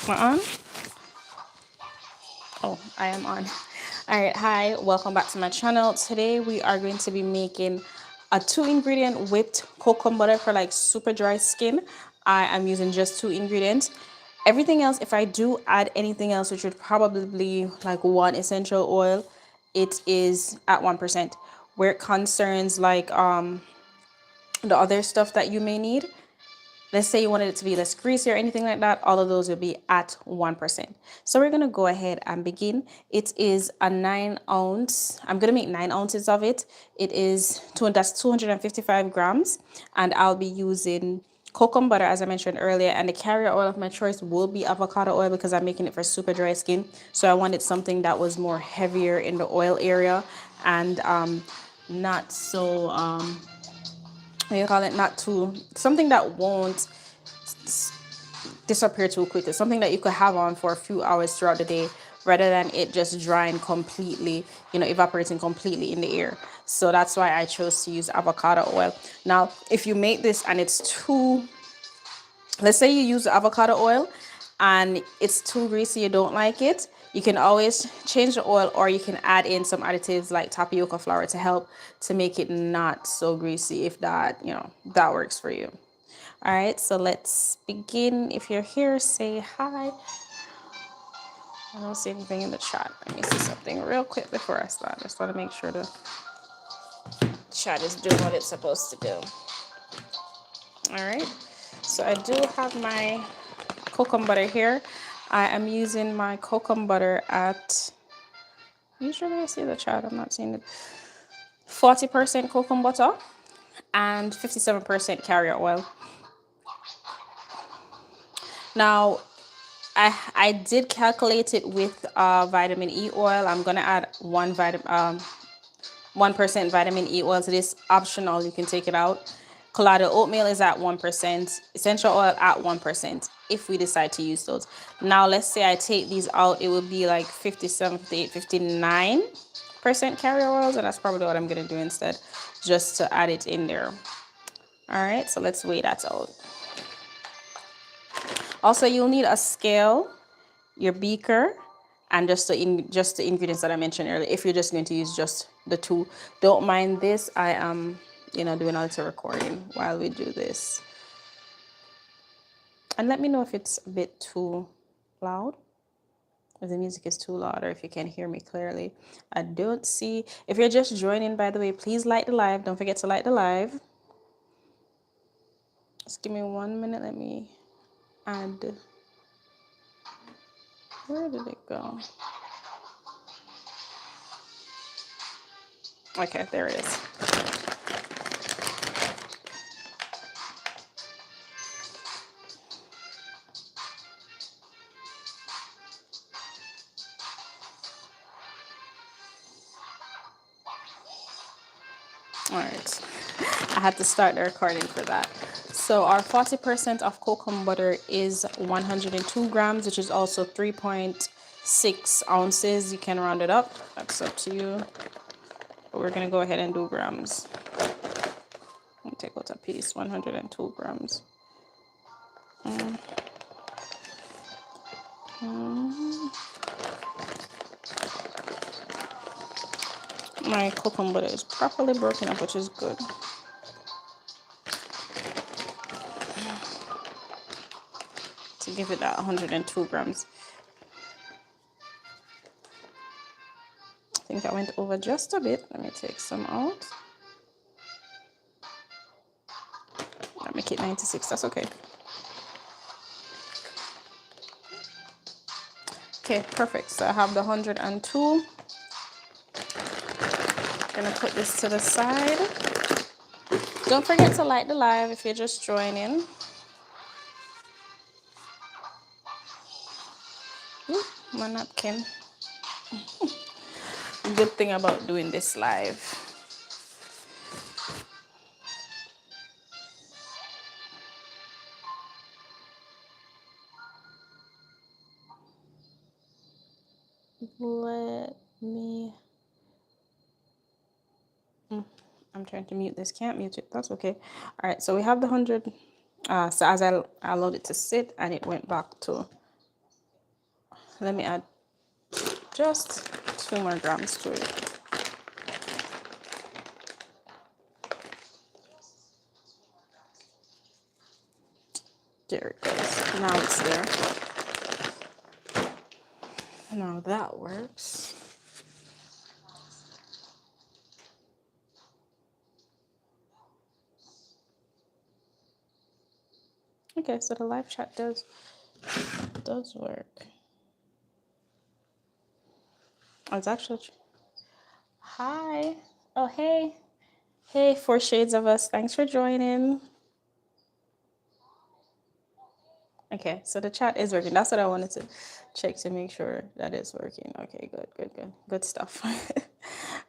Am I on? Oh, I am on. All right, hi, welcome back to my channel. Today we are going to be making a 2 ingredient whipped cocoa butter for like super dry skin. I am using just 2 ingredients. Everything else, if I do add anything else, which would probably be like one essential oil, it is at 1%. Where it concerns like the other stuff that you may need, let's say you wanted it to be less greasy or anything like that, all of those will be at 1%. So we're gonna go ahead and begin. It is a 9 ounce. I'm gonna make 9 ounces of it. It is that's 255 grams, and I'll be using coconut butter as I mentioned earlier, and the carrier oil of my choice will be avocado oil because I'm making it for super dry skin. So I wanted something that was more heavier in the oil area and not so what do you call it, not too, something that won't disappear too quickly, something that you could have on for a few hours throughout the day rather than it just drying completely, evaporating completely in the air. So that's why I chose to use avocado oil. Now if you make this and it's too, let's say you use avocado oil and it's too greasy, you don't like it, you can always change the oil, or you can add in some additives like tapioca flour to help to make it not so greasy, if that, that works for you. All right, so let's begin. If you're here, say hi. I don't see anything in the chat. Let me see something real quick before I start. Just want to make sure the chat is doing what it's supposed to do. All right, so I do have my cocoa butter here. I am using my cocoa butter at, usually I see the chat, I'm not seeing it, 40% cocoa butter and 57% carrier oil. Now I did calculate it with vitamin E oil. I'm gonna add 1% vitamin E oil to this. Optional, you can take it out. Colada oatmeal is at 1%. Essential oil at 1%. If we decide to use those. Now let's say I take these out, it would be like 57, 58, 59% carrier oils, and that's probably what I'm gonna do instead, just to add it in there. All right, so let's weigh that out. Also, you'll need a scale, your beaker, and just the ingredients that I mentioned earlier. If you're just going to use just the two, don't mind this. I am, doing a little recording while we do this. And let me know if it's a bit too loud, if the music is too loud, or if you can hear me clearly. I don't see. If you're just joining, by the way, please like the live. Don't forget to like the live. Just give me 1 minute. Let me add. Where did it go? Okay, there it is. All right, I had to start the recording for that. So our 40% of cocoa butter is 102 grams, which is also 3.6 ounces. You can round it up, that's up to you. But we're gonna go ahead and do grams. Let me take out a piece, 102 grams. My cocoa butter is properly broken up, which is good. To give it that 102 grams. I think I went over just a bit. Let me take some out. I'll make it 96, that's okay. Okay, perfect. So I have the 102. Gonna put this to the side. Don't forget to like the live if you're just joining. Ooh, my napkin. Good thing about doing this live. Let me. I'm trying to mute this. Can't mute it. That's okay. All right. So we have the 100. So as I allowed it to sit, and it went back to let me add just 2 more grams to it. There it goes. Now it's there. Now that works. Okay, so the live chat does work. Oh, it's actually hi. Oh, hey. Hey, 4 shades of us. Thanks for joining. Okay, so the chat is working. That's what I wanted to check to make sure that it's working. Okay, good stuff.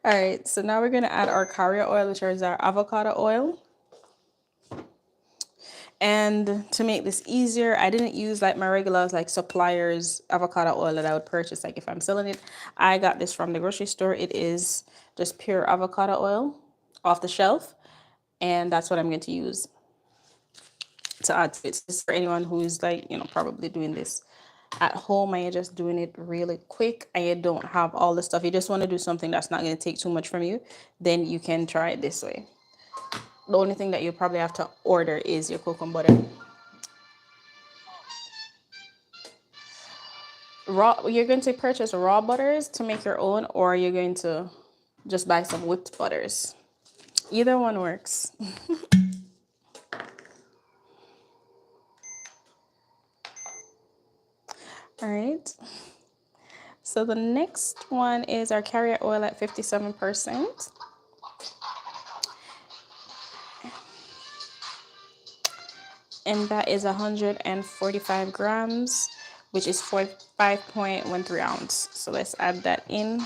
All right, so now we're gonna add our carrier oil, which is our avocado oil. And to make this easier, I didn't use like my regular like suppliers avocado oil that I would purchase like if I'm selling it. I got this from the grocery store. It is just pure avocado oil off the shelf, and that's what I'm going to use to add to it. This is for anyone who's like, probably doing this at home and you're just doing it really quick and you don't have all the stuff. You just want to do something that's not going to take too much from you, then you can try it this way. The only thing that you probably have to order is your kokum butter. Raw, you're going to purchase raw butters to make your own, or you're going to just buy some whipped butters. Either one works. All right. So the next one is our carrier oil at 57%. And that is 145 grams, which is 5.13 ounce. So let's add that in.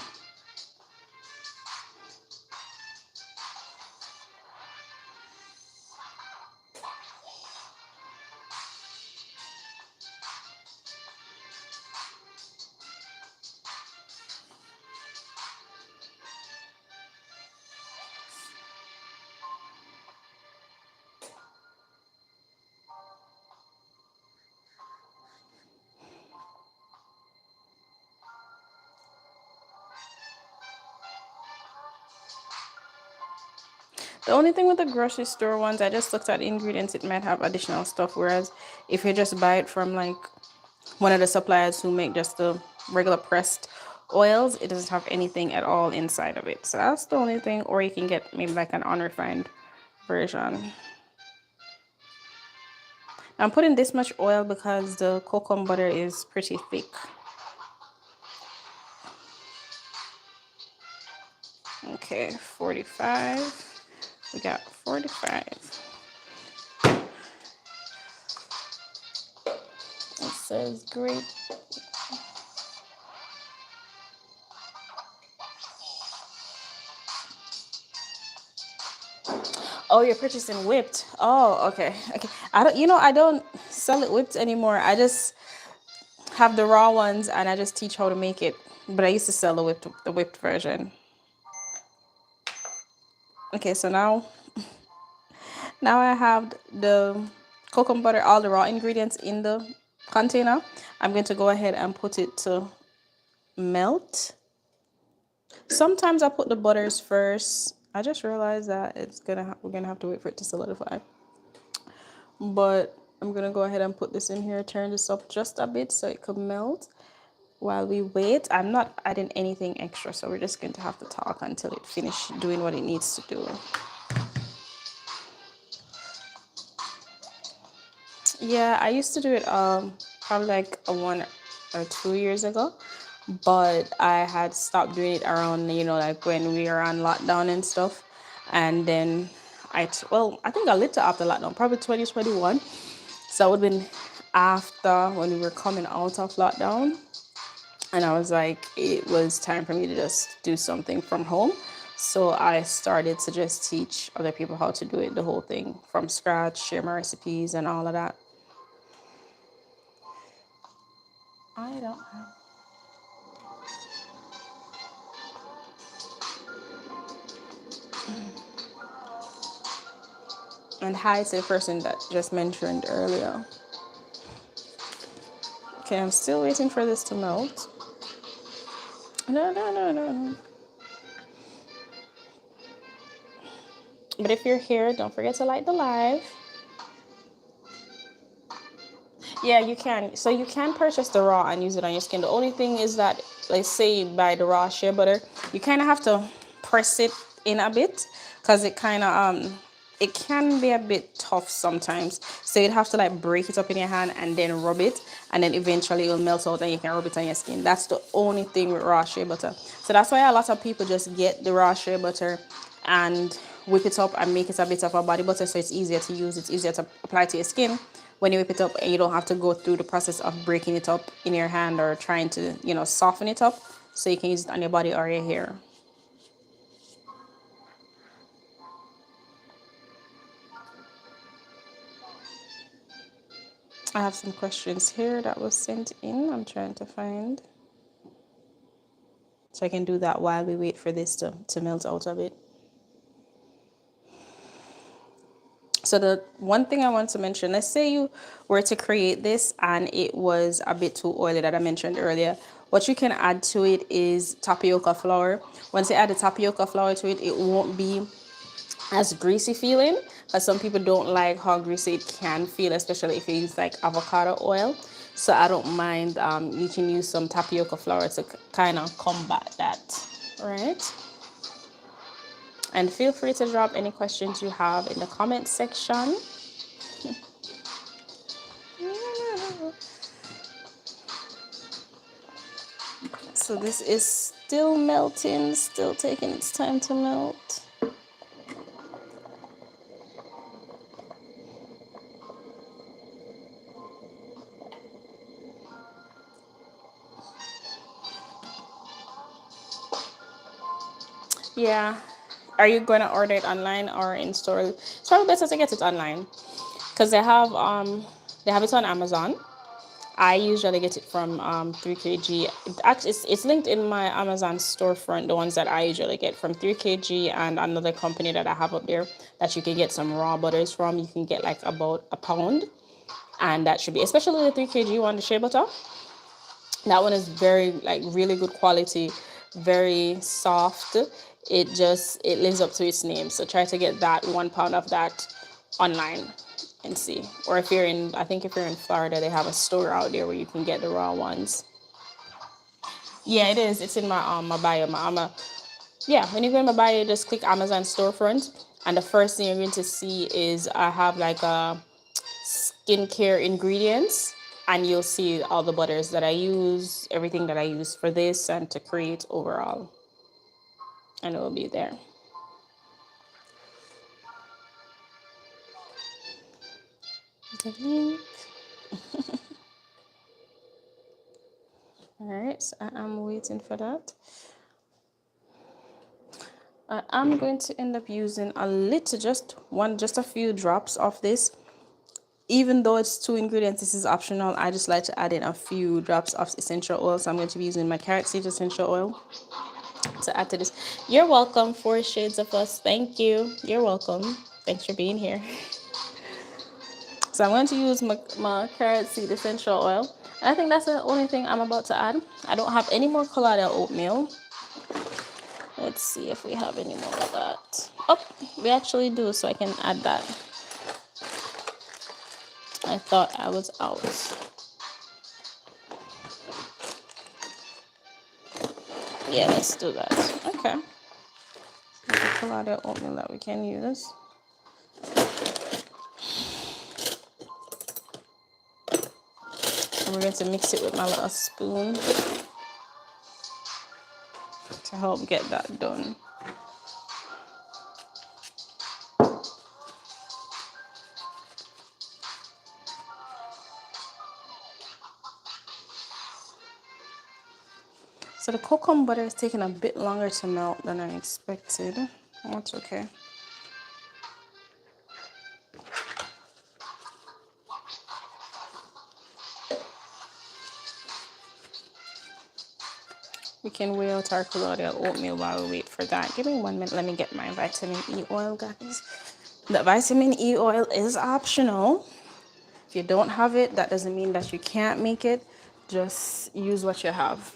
The only thing with the grocery store ones, I just looked at ingredients, it might have additional stuff. Whereas if you just buy it from like one of the suppliers who make just the regular pressed oils, it doesn't have anything at all inside of it. So that's the only thing. Or you can get maybe like an unrefined version. I'm putting this much oil because the kokum butter is pretty thick. Okay, 45. We got 45. It says great. Oh, you're purchasing whipped. Oh, okay. Okay. I don't sell it whipped anymore. I just have the raw ones and I just teach how to make it. But I used to sell the whipped version. Okay, so now I have the coconut butter, all the raw ingredients in the container. I'm going to go ahead and put it to melt. Sometimes I put the butters first. I just realized that we're gonna have to wait for it to solidify. But I'm gonna go ahead and put this in here, turn this up just a bit so it could melt. While we wait, I'm not adding anything extra, so we're just going to have to talk until it finishes doing what it needs to do. Yeah, I used to do it probably like 1 or 2 years ago, but I had stopped doing it around, like when we were on lockdown and stuff. And then I think a little after lockdown, probably 2021. So it would have been after when we were coming out of lockdown. And I was like, it was time for me to just do something from home. So I started to just teach other people how to do it, the whole thing from scratch, share my recipes and all of that. I don't know. And hi to the person that just mentioned earlier. Okay, I'm still waiting for this to melt. No, no, no, no. But if you're here, don't forget to like the live. Yeah, you can. So you can purchase the raw and use it on your skin. The only thing is that, let's say buy the raw shea butter, you kind of have to press it in a bit because it kind of it can be a bit tough sometimes. So you'd have to like break it up in your hand and then rub it, and then eventually it'll melt out and you can rub it on your skin. That's the only thing with raw shea butter. So that's why a lot of people just get the raw shea butter and whip it up and make it a bit of a body butter, so it's easier to use, it's easier to apply to your skin when you whip it up, and you don't have to go through the process of breaking it up in your hand or trying to, you know, soften it up, so you can use it on your body or your hair. I have some questions here that was sent in. I'm trying to find, so I can do that while we wait for this to melt out a bit. So the one thing I want to mention, let's say you were to create this and it was a bit too oily that I mentioned earlier. What you can add to it is tapioca flour. Once you add the tapioca flour to it, it won't be as greasy feeling, because some people don't like how greasy it can feel, especially if you use like avocado oil. So I don't mind, you can use some tapioca flour to kind of combat that, right? And feel free to drop any questions you have in the comment section. So this is still melting, still taking its time to melt. Yeah. Are you going to order it online or in store? It's probably better to get it online because they have it on Amazon. I usually get it from 3kg. Actually, it's linked in my Amazon storefront, the ones that I usually get from 3kg and another company that I have up there that you can get some raw butters from. You can get like about a pound, and that should be, especially the 3kg one, the shea butter. That one is very, like, really good quality, very soft. It lives up to its name. So try to get that 1 pound of that online and see. Or if you're in, I think if you're in Florida, they have a store out there where you can get the raw ones. Yeah, it is. It's in my bio. Yeah, when you go in my bio, just click Amazon storefront, and the first thing you're going to see is I have like a skincare ingredients, and you'll see all the butters that I use, everything that I use for this and to create overall, and it will be there. The link. All right, so I am waiting for that. I'm going to end up using a little, just a few drops of this. Even though it's 2 ingredients, this is optional. I just like to add in a few drops of essential oil. So I'm going to be using my carrot seed essential oil to add to this. You're welcome, 4 Shades of Us. Thank you. You're welcome. Thanks for being here. So I'm going to use my carrot seed essential oil. And I think that's the only thing I'm about to add. I don't have any more colada oatmeal. Let's see if we have any more of that. Oh, we actually do, so I can add that. I thought I was out. Yeah, let's do that. Okay. There's a lot of oatmeal that we can use. And we're going to mix it with my little spoon to help get that done. So the kokum butter is taking a bit longer to melt than I expected. That's okay. We can weigh out our colloidal oatmeal while we wait for that. Give me 1 minute. Let me get my vitamin E oil, guys. The vitamin E oil is optional. If you don't have it, that doesn't mean that you can't make it. just use what you have.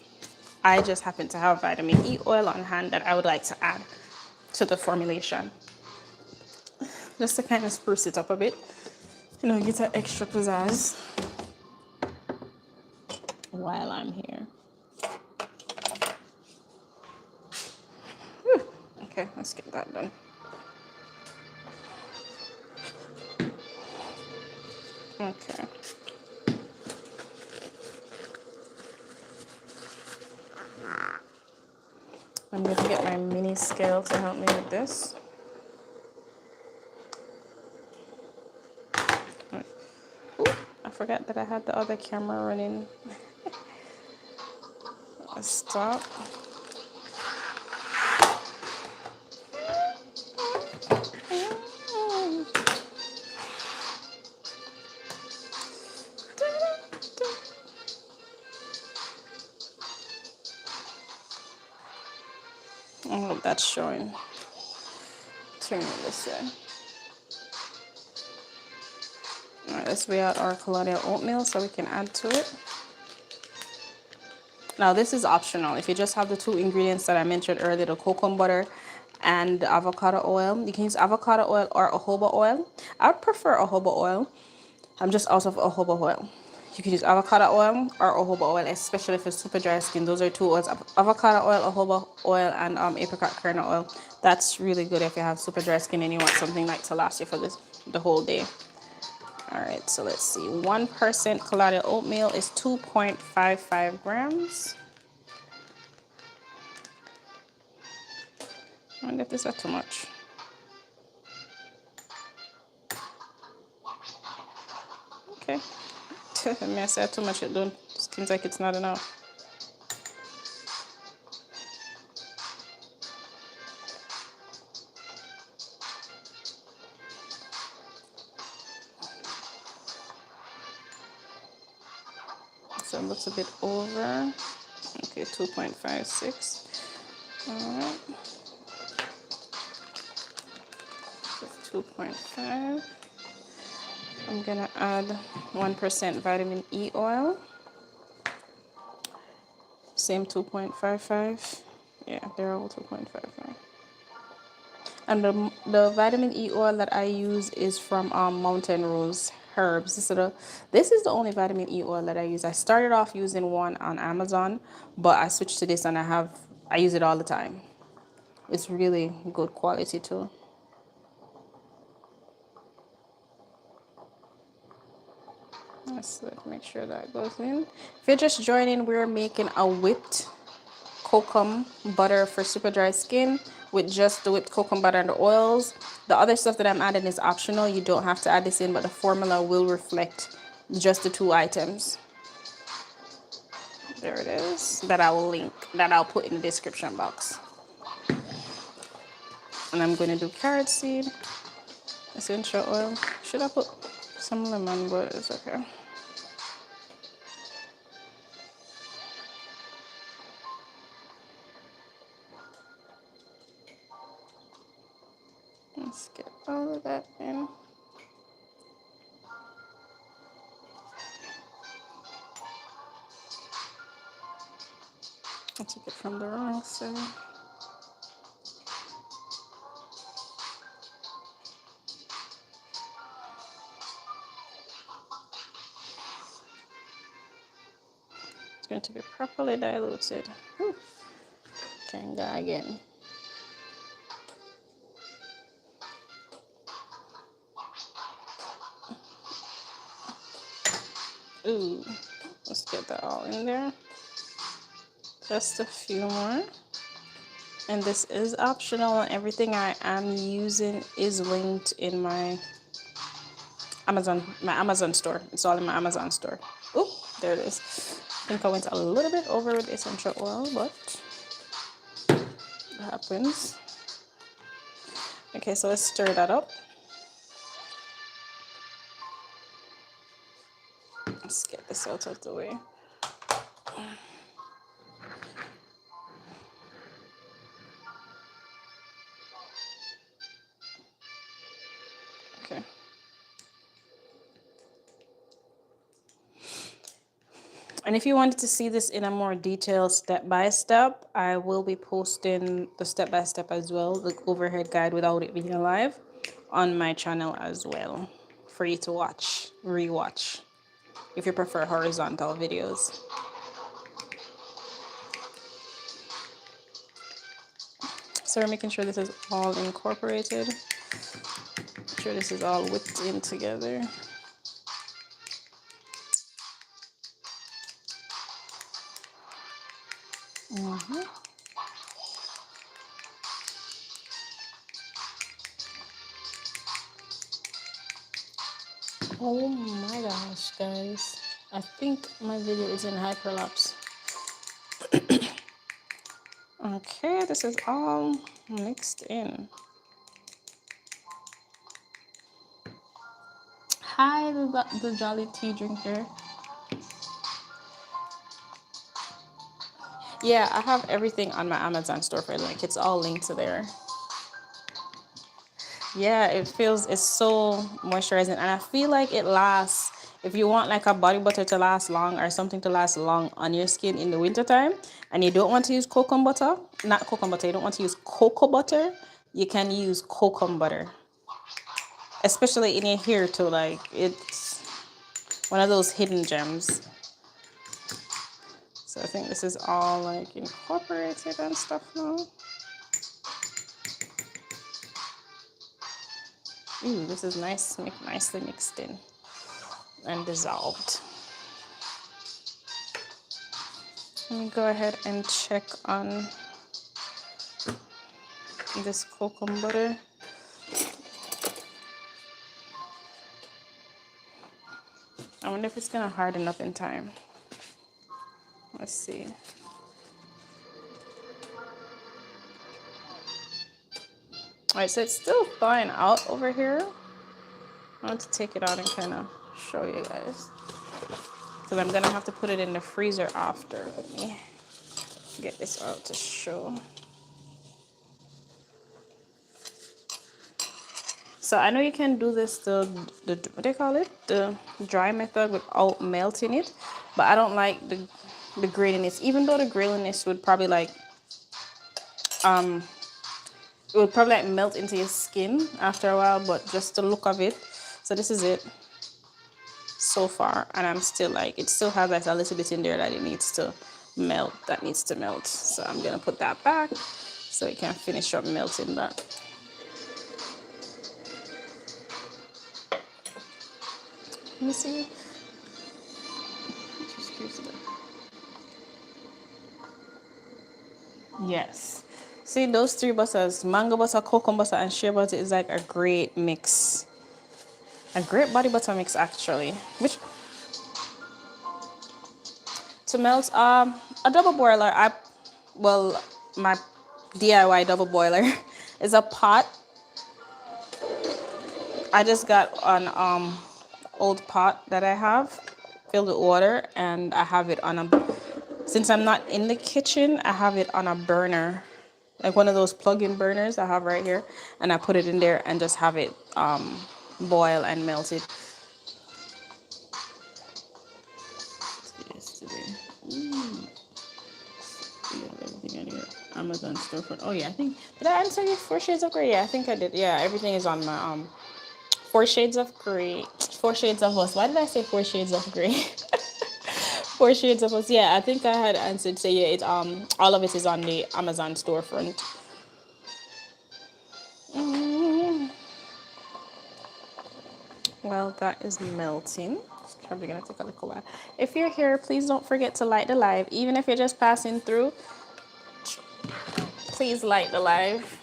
I just happen to have vitamin E oil on hand that I would like to add to the formulation, just to kind of spruce it up a bit, you know, get an extra pizzazz while I'm here. Whew. Okay, let's get that done. Okay. I'm going to get my mini scale to help me with this. Ooh, I forgot that I had the other camera running. Let's stop. I hope that's showing. Turn it this way. All right, let's weigh out our colloidal oatmeal so we can add to it. Now this is optional. If you just have the two ingredients that I mentioned earlier, the kokum butter and the avocado oil, you can use avocado oil or jojoba oil. I would prefer jojoba oil. I'm just out of jojoba oil. You can use avocado oil or jojoba oil, especially if it's super dry skin. Those are two oils: avocado oil, jojoba oil, and apricot kernel oil. That's really good if you have super dry skin and you want something like to last you for the whole day. All right, so let's see. 1% colloidal oatmeal is 2.55 grams. I wonder if this is too much. Okay. I mean, I said too much, it don't. Seems like it's not enough. So it looks a bit over. Okay, 2.56. All right. 2.5. I'm gonna add 1% vitamin E oil. Same 2.55. Yeah, they're all 2.55. And the vitamin E oil that I use is from Mountain Rose Herbs. This is the only vitamin E oil that I use. I started off using one on Amazon, but I switched to this and I use it all the time. It's really good quality too. Let's make sure that goes in. If you're just joining, we're making a whipped kokum butter for super dry skin with just the whipped kokum butter and the oils. The other stuff that I'm adding is optional. You don't have to add this in, but the formula will reflect just the two items. There it is. That I will link, that I'll put in the description box. And I'm going to do carrot seed, essential oil. Should I put some lemon, but it's okay. Let's get all of that in. I took it from the wrong side. It's going to be properly diluted. Whew. Can go again. Ooh, let's get that all in there. Just a few more. And this is optional, and everything I am using is linked in my Amazon store. It's all in my Amazon store. Oh, there it is. I think I went a little bit over with essential oil, but it happens. Okay, so let's stir that up. Let's get this out of the way. And if you wanted to see this in a more detailed step by step, I will be posting the step by step as well, the overhead guide without it being live, on my channel as well for you to watch, rewatch, if you prefer horizontal videos. So we're making sure this is all incorporated. Make sure this is all whipped in together. Oh my gosh, guys. I think my video is in hyperlapse. Okay, this is all mixed in. Hi, the Jolly Tea Drinker. Yeah, I have everything on my Amazon storefront link. It's all linked to there. Yeah, it's so moisturizing, and I feel like it lasts. If you want like a body butter to last long or something to last long on your skin in the wintertime, and you don't want to use cocoa butter, not cocoa butter, you don't want to use cocoa butter, you can use cocoa butter. Especially in your hair too, like it's one of those hidden gems. So I think this is all like incorporated and stuff now. Ooh, this is nice, nicely mixed in and dissolved. Let me go ahead and check on this cocoa butter. I wonder if it's gonna harden up in time. Let's see. All right, so it's still thawing out over here. I want to take it out and kind of show you guys, because I'm gonna have to put it in the freezer after. Let me get this out to show. So I know you can do this the what do you call it, the dry method without melting it, but I don't like the graininess. Even though the graininess would probably like it would probably like melt into your skin after a while, but just the look of it. So this is it so far, and I'm still like, it still has like a little bit in there that it needs to melt, so I'm gonna put that back so it can finish up melting that. Let me see. Yes, see those three butters, mango butter, cocoa butter, and shea butter, is like a great mix, a great body butter mix actually. Which to melt a double boiler, well, my DIY double boiler is a pot. I just got an old pot that I have filled with water, and I have it on a, since I'm not in the kitchen, I have it on a burner, like one of those plug-in burners I have right here, and I put it in there and just have it boil and melt it. Amazon storefront. Oh yeah, I think, did I answer you 4 shades of gray? Yeah, I think I did. Yeah, everything is on my 4 shades of gray, 4 shades of us. Why did I say 4 shades of gray? 4 shades of us. Yeah, I think I had answered. So yeah, it all of it is on the Amazon storefront. Well, that is melting. It's probably gonna take a little while. If you're here, please don't forget to light the live. Even if you're just passing through, please light the live.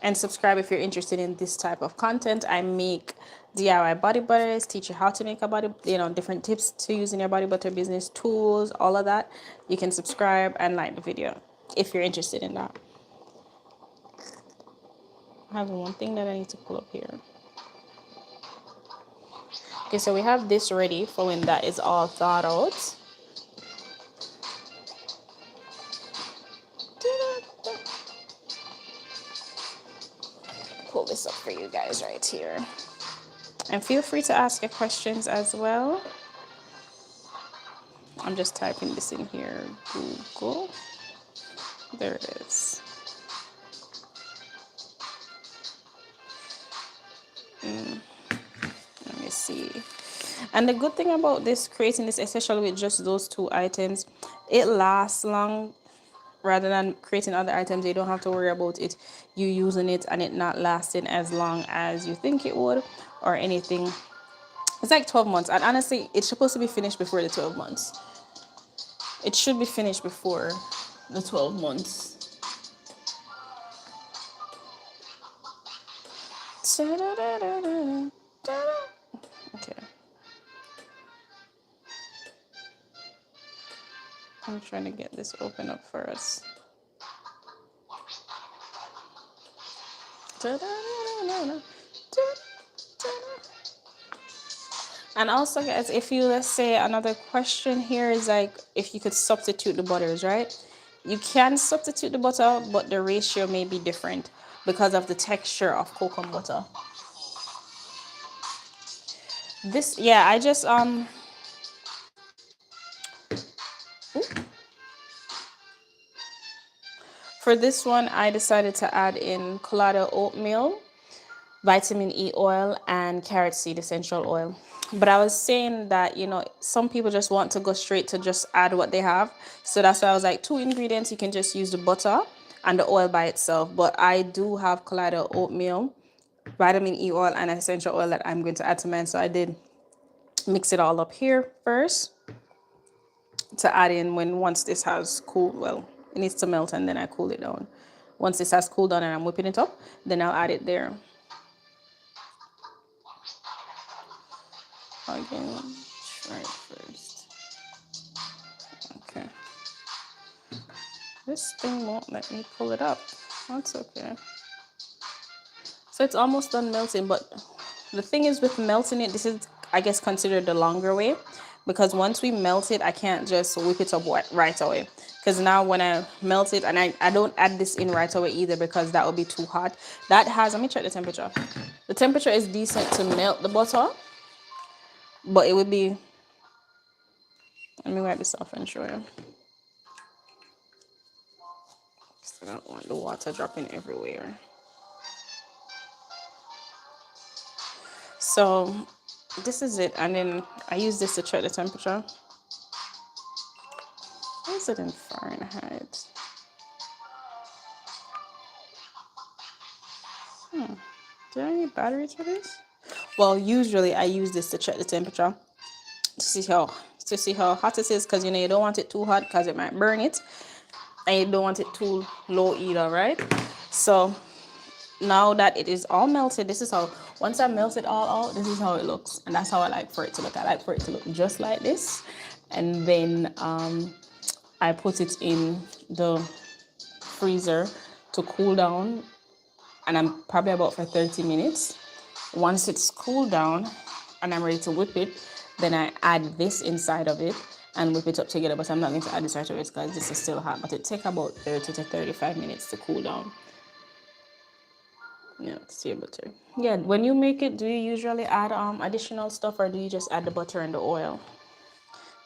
And subscribe if you're interested in this type of content. I make DIY body butters, teach you how to make a body, different tips to use in your body butter business, tools, all of that. You can subscribe and like the video if you're interested in that. I have one thing that I need to pull up here. Okay, so we have this ready for when that is all thawed out. Pull this up for you guys right here. And feel free to ask your questions as well. I'm just typing this in here. Google. There it is. Let me see. And the good thing about this, creating this, especially with just those two items, it lasts long. Rather than creating other items, you don't have to worry about it, you using it and it not lasting as long as you think it would or anything. It's like 12 months. And honestly, it's supposed to be finished before the 12 months. It should be finished before the 12 months. Okay. I'm trying to get this open up for us. And also, guys, if you, let's say, another question here is like if you could substitute the butters, right? You can substitute the butter, but the ratio may be different because of the texture of kokum butter. This, yeah, I just for this one, I decided to add in colada oatmeal, vitamin E oil, and carrot seed essential oil. But I was saying that, you know, some people just want to go straight to just add what they have. So that's why I was like, 2 ingredients, you can just use the butter and the oil by itself. But I do have colada oatmeal, vitamin E oil, and essential oil that I'm going to add to mine. So I did mix it all up here first to add in when once this has cooled, well, it needs to melt and then I cool it down. Once this has cooled down and I'm whipping it up, then I'll add it there. Again, try it first. Okay. This thing won't let me pull it up. That's okay. So it's almost done melting, but the thing is with melting it, this is, I guess, considered the longer way, because once we melt it, I can't just whip it up right away. Because now when I melt it, and I don't add this in right away either because that would be too hot. That has, let me check the temperature. The temperature is decent to melt the butter, but it would be, let me wipe this off and show you. I don't want the water dropping everywhere. So this is it, and then I use this to check the temperature. What is it in Fahrenheit? Do I need batteries for this? Well, usually I use this to check the temperature to see how hot it is, because you know you don't want it too hot because it might burn it, and you don't want it too low either, right? So now that it is all melted, this is how, once I melt it all out, this is how it looks, and that's how I like for it to look. I like for it to look just like this, and then I put it in the freezer to cool down, and I'm probably about for 30 minutes. Once it's cooled down and I'm ready to whip it, then I add this inside of it and whip it up together. But I'm not going to add this right away because this is still hot. But it takes about 30 to 35 minutes to cool down. Yeah, see butter. Yeah, when you make it, do you usually add additional stuff, or do you just add the butter and the oil?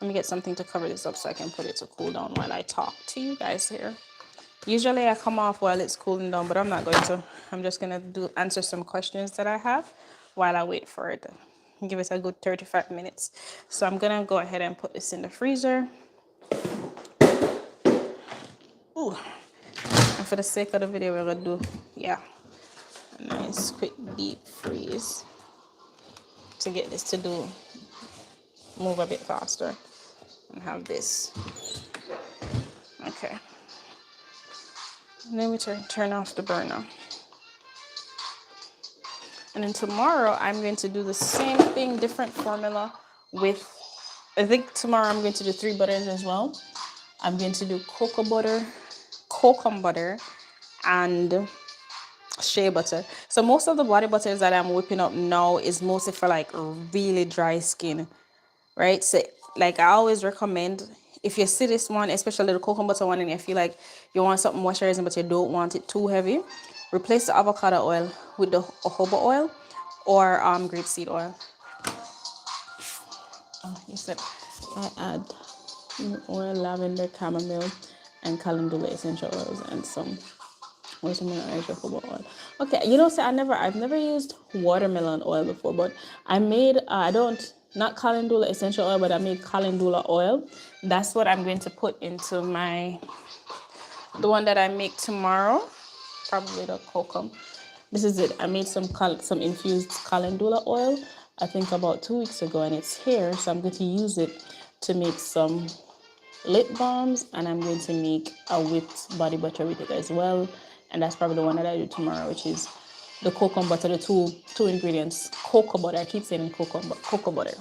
Let me get something to cover this up so I can put it to cool down while I talk to you guys here. Usually I come off while it's cooling down, but I'm not going to. I'm just going to answer some questions that I have while I wait for it. Give it a good 35 minutes. So I'm going to go ahead and put this in the freezer. Ooh. And for the sake of the video, we're going to do, yeah, a nice quick deep freeze to get this to move a bit faster and have this. Okay. And then we turn off the burner. And then tomorrow I'm going to do the same thing, different formula with, I think tomorrow I'm going to do 3 butters as well. I'm going to do kokum butter, and shea butter. So most of the body butters that I'm whipping up now is mostly for like really dry skin, right? So like I always recommend, if you see this one, especially the kokum butter one, and you feel like you want something moisturizing but you don't want it too heavy, replace the avocado oil with the jojoba oil or grapeseed oil. Oh, you said I add oil, lavender, chamomile, and calendula essential oils, and some watermelon extra jojoba oil. Okay, say I've never used watermelon oil before, but I made I don't not calendula essential oil, but I made calendula oil. That's what I'm going to put into the one that I make tomorrow, probably the kokum. This is it. I made some infused calendula oil, I think about 2 weeks ago, and it's here. So I'm going to use it to make some lip balms, and I'm going to make a whipped body butter with it as well. And that's probably the one that I do tomorrow, which is the cocoa butter, the two ingredients, cocoa butter. I keep saying cocoa, but cocoa butter.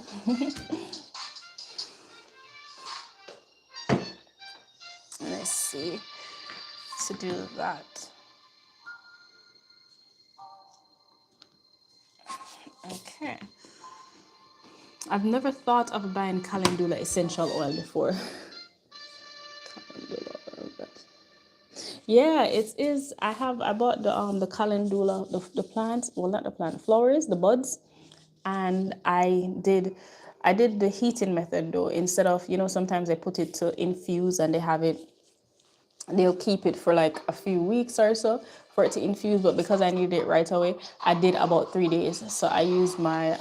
Let's see to do that. Okay. I've never thought of buying calendula essential oil before. Calendula oil. Yeah, it is. I bought the calendula, the plant, well, not the plant, flowers, the buds, and I did the heating method though. Instead of, sometimes they put it to infuse and they'll keep it for like a few weeks or so for it to infuse, but because I needed it right away, I did about 3 days. So I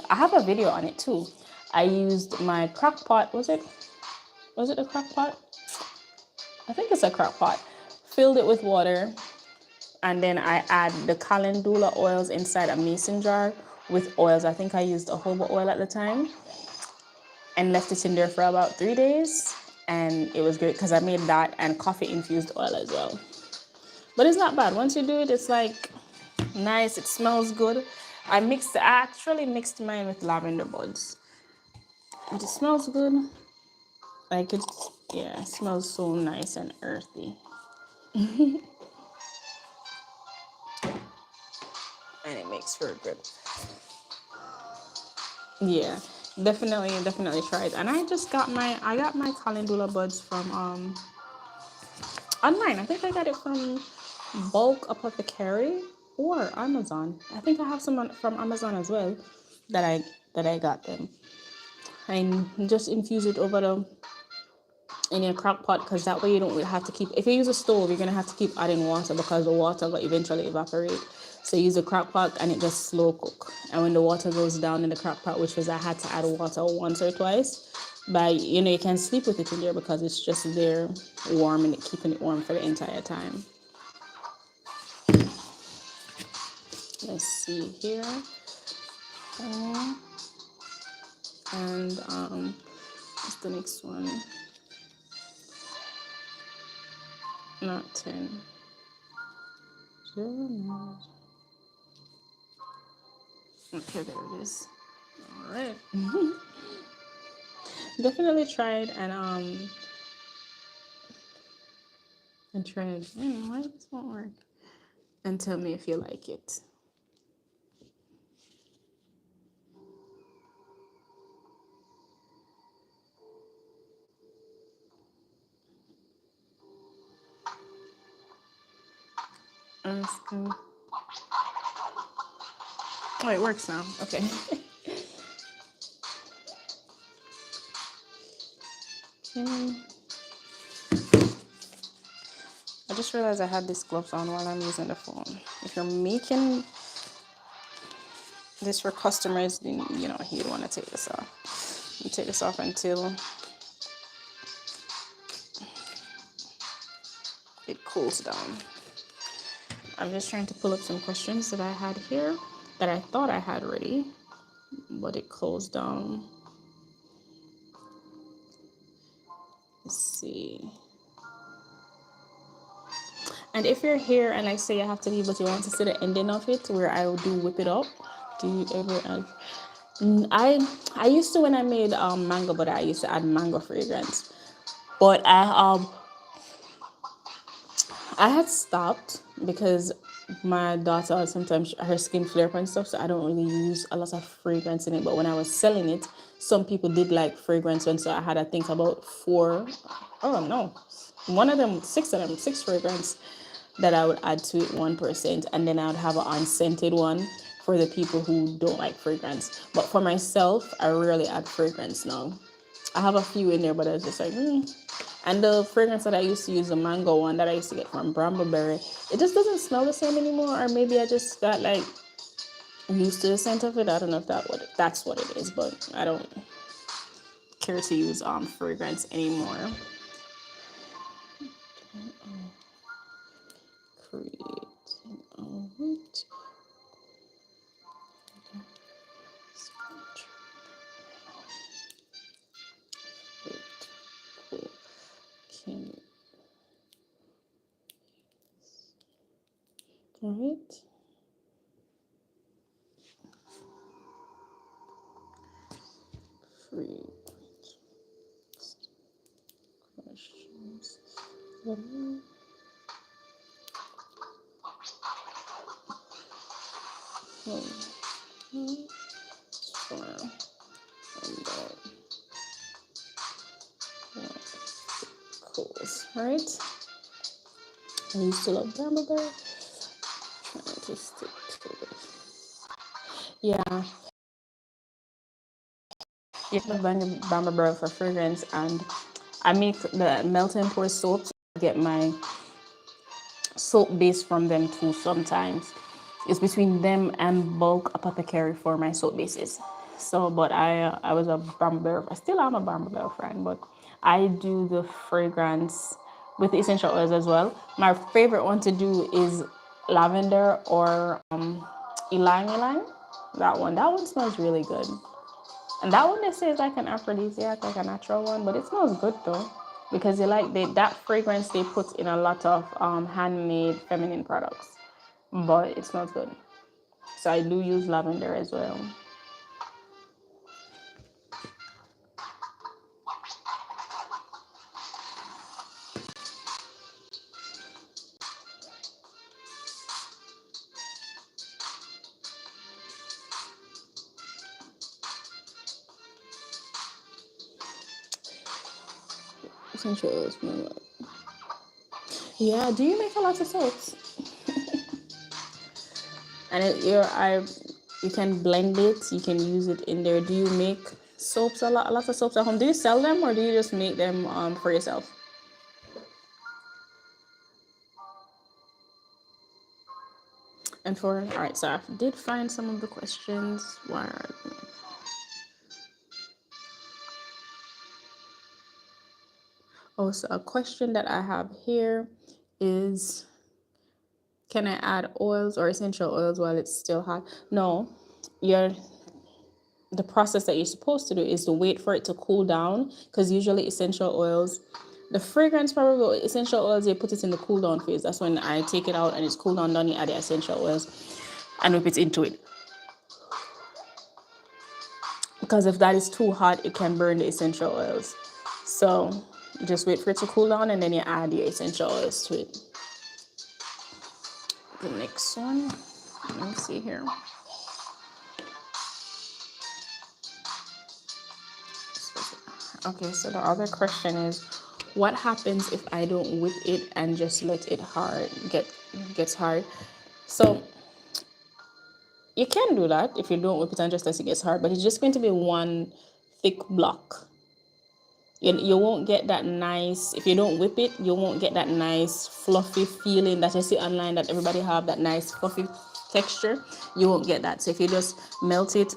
have a video on it too. I used my crock pot. Was it a crock pot? I think it's a crock pot. Filled it with water, and then I add the calendula oils inside a mason jar with oils. I think I used jojoba oil at the time, and left it in there for about 3 days. And it was great because I made that and coffee infused oil as well. But it's not bad. Once you do it, it's like nice. It smells good. I actually mixed mine with lavender buds. And it smells good. Like it smells so nice and earthy. And it makes for good. Yeah, definitely try it. And I got my calendula buds from online. I think I got it from Bulk Apothecary or Amazon. I think I have some from Amazon as well that I got them. And just infuse it in your crock pot, because that way you don't really have to keep. If you use a stove, you're gonna have to keep adding water because the water will eventually evaporate. So use a crock pot and it just slow cook. And when the water goes down in the crock pot, which was I had to add water once or twice, but you can sleep with it in there because it's just there warm and keeping it warm for the entire time. Let's see here. And what's the next one? Not 10. Okay, there it is. All right. Definitely try it and try it. Why this won't work? And tell me if you like it. Let's go. Oh, it works now. Okay. Okay. I just realized I had these gloves on while I'm using the phone. If you're making this for customers, then you'd want to take this off. You take this off until it cools down. I'm just trying to pull up some questions that I had here that I thought I had ready, but it closed down. Let's see. And if you're here and I say I have to leave, but you want to see the ending of it where I do whip it up, do you ever add? I used to, when I made mango butter, I used to add mango fragrance, but I had stopped because my daughter, sometimes her skin flare up and stuff, so I don't really use a lot of fragrance in it. But when I was selling it, some people did like fragrance, and so I had, I think, about six fragrance that I would add to it 1%, and then I would have an unscented one for the people who don't like fragrance. But for myself, I rarely add fragrance now. I have a few in there, but I was just like, And the fragrance that I used to use, the mango one that I used to get from Brambleberry, it just doesn't smell the same anymore. Or maybe I just got like used to the scent of it. I don't know if that's what it is, but I don't care to use fragrance anymore. Create all right. Free questions. All right. I used to love Brambleberry. Trying to stick to it. Yeah. You can blend Brambleberry for fragrance, and I make the melt and pour soaps. I get my soap base from them too sometimes. It's between them and Bulk Apothecary for my soap bases. So, but I was a Bamboo. I still am a Bamboo friend, but I do the fragrance with the essential oils as well. My favorite one to do is lavender or ylang ylang. That one smells really good. And that one they say is like an aphrodisiac, like a natural one, but it smells good though, because that fragrance they put in a lot of handmade feminine products, but it smells good. So I do use lavender as well. Essential oils smell like. Yeah. Do you make a lot of soaps? And you can blend it. You can use it in there. Do you make soaps a lot of soaps at home? Do you sell them or do you just make them for yourself? And for all right, so I did find some of the questions. Why are Oh, so a question that I have here is, can I add oils or essential oils while it's still hot? No, you're the process that you're supposed to do is to wait for it to cool down, because usually essential oils, the fragrance probably essential oils, you put it in the cool down phase. That's when I take it out and it's cool down, then you add the essential oils and whip it into it. Because if that is too hot, it can burn the essential oils. So just wait for it to cool down and then you add your essential oils to it. The next one, let me see here. Okay, so the other question is, what happens if I don't whip it and just let it gets hard? So you can do that if you don't whip it and just let it get hard, but it's just going to be one thick block. You won't get that nice, if you don't whip it, you won't get that nice fluffy feeling that I see online that everybody have, that nice fluffy texture. You won't get that. So if you just melt it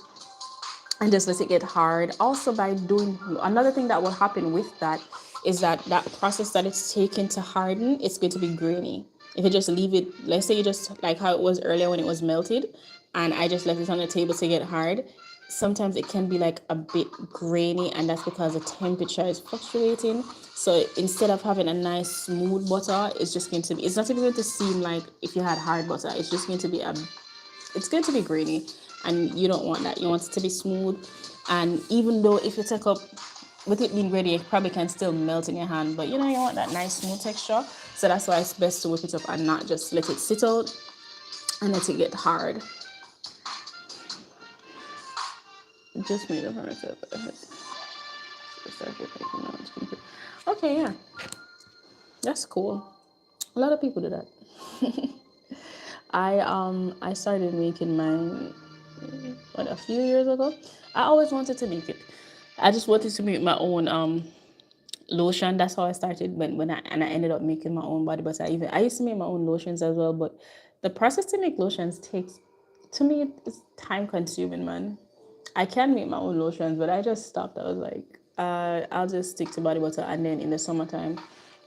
and just let it get hard. Also, by doing another thing that will happen with that is that process that it's taken to harden, it's going to be grainy. If you just leave it, let's say you just like how it was earlier when it was melted, and I just left it on the table to get hard. Sometimes it can be like a bit grainy, and that's because the temperature is fluctuating. So instead of having a nice smooth butter, it's not even going to seem like if you had hard butter. It's just going to be it's going to be grainy, and you don't want that. You want it to be smooth. And even though if you take up with it being ready, it probably can still melt in your hand, but you want that nice smooth texture. So that's why it's best to whip it up and not just let it sit out and let it get hard. Just made it for myself. Okay, yeah, that's cool. A lot of people do that. I started making mine a few years ago. I always wanted to make it. I just wanted to make my own lotion. That's how I started when I ended up making my own body butter. I used to make my own lotions as well, but the process to make lotions takes, to me, it's time consuming, man. I can make my own lotions, but I just stopped. I was like, I'll just stick to body butter, and then in the summertime,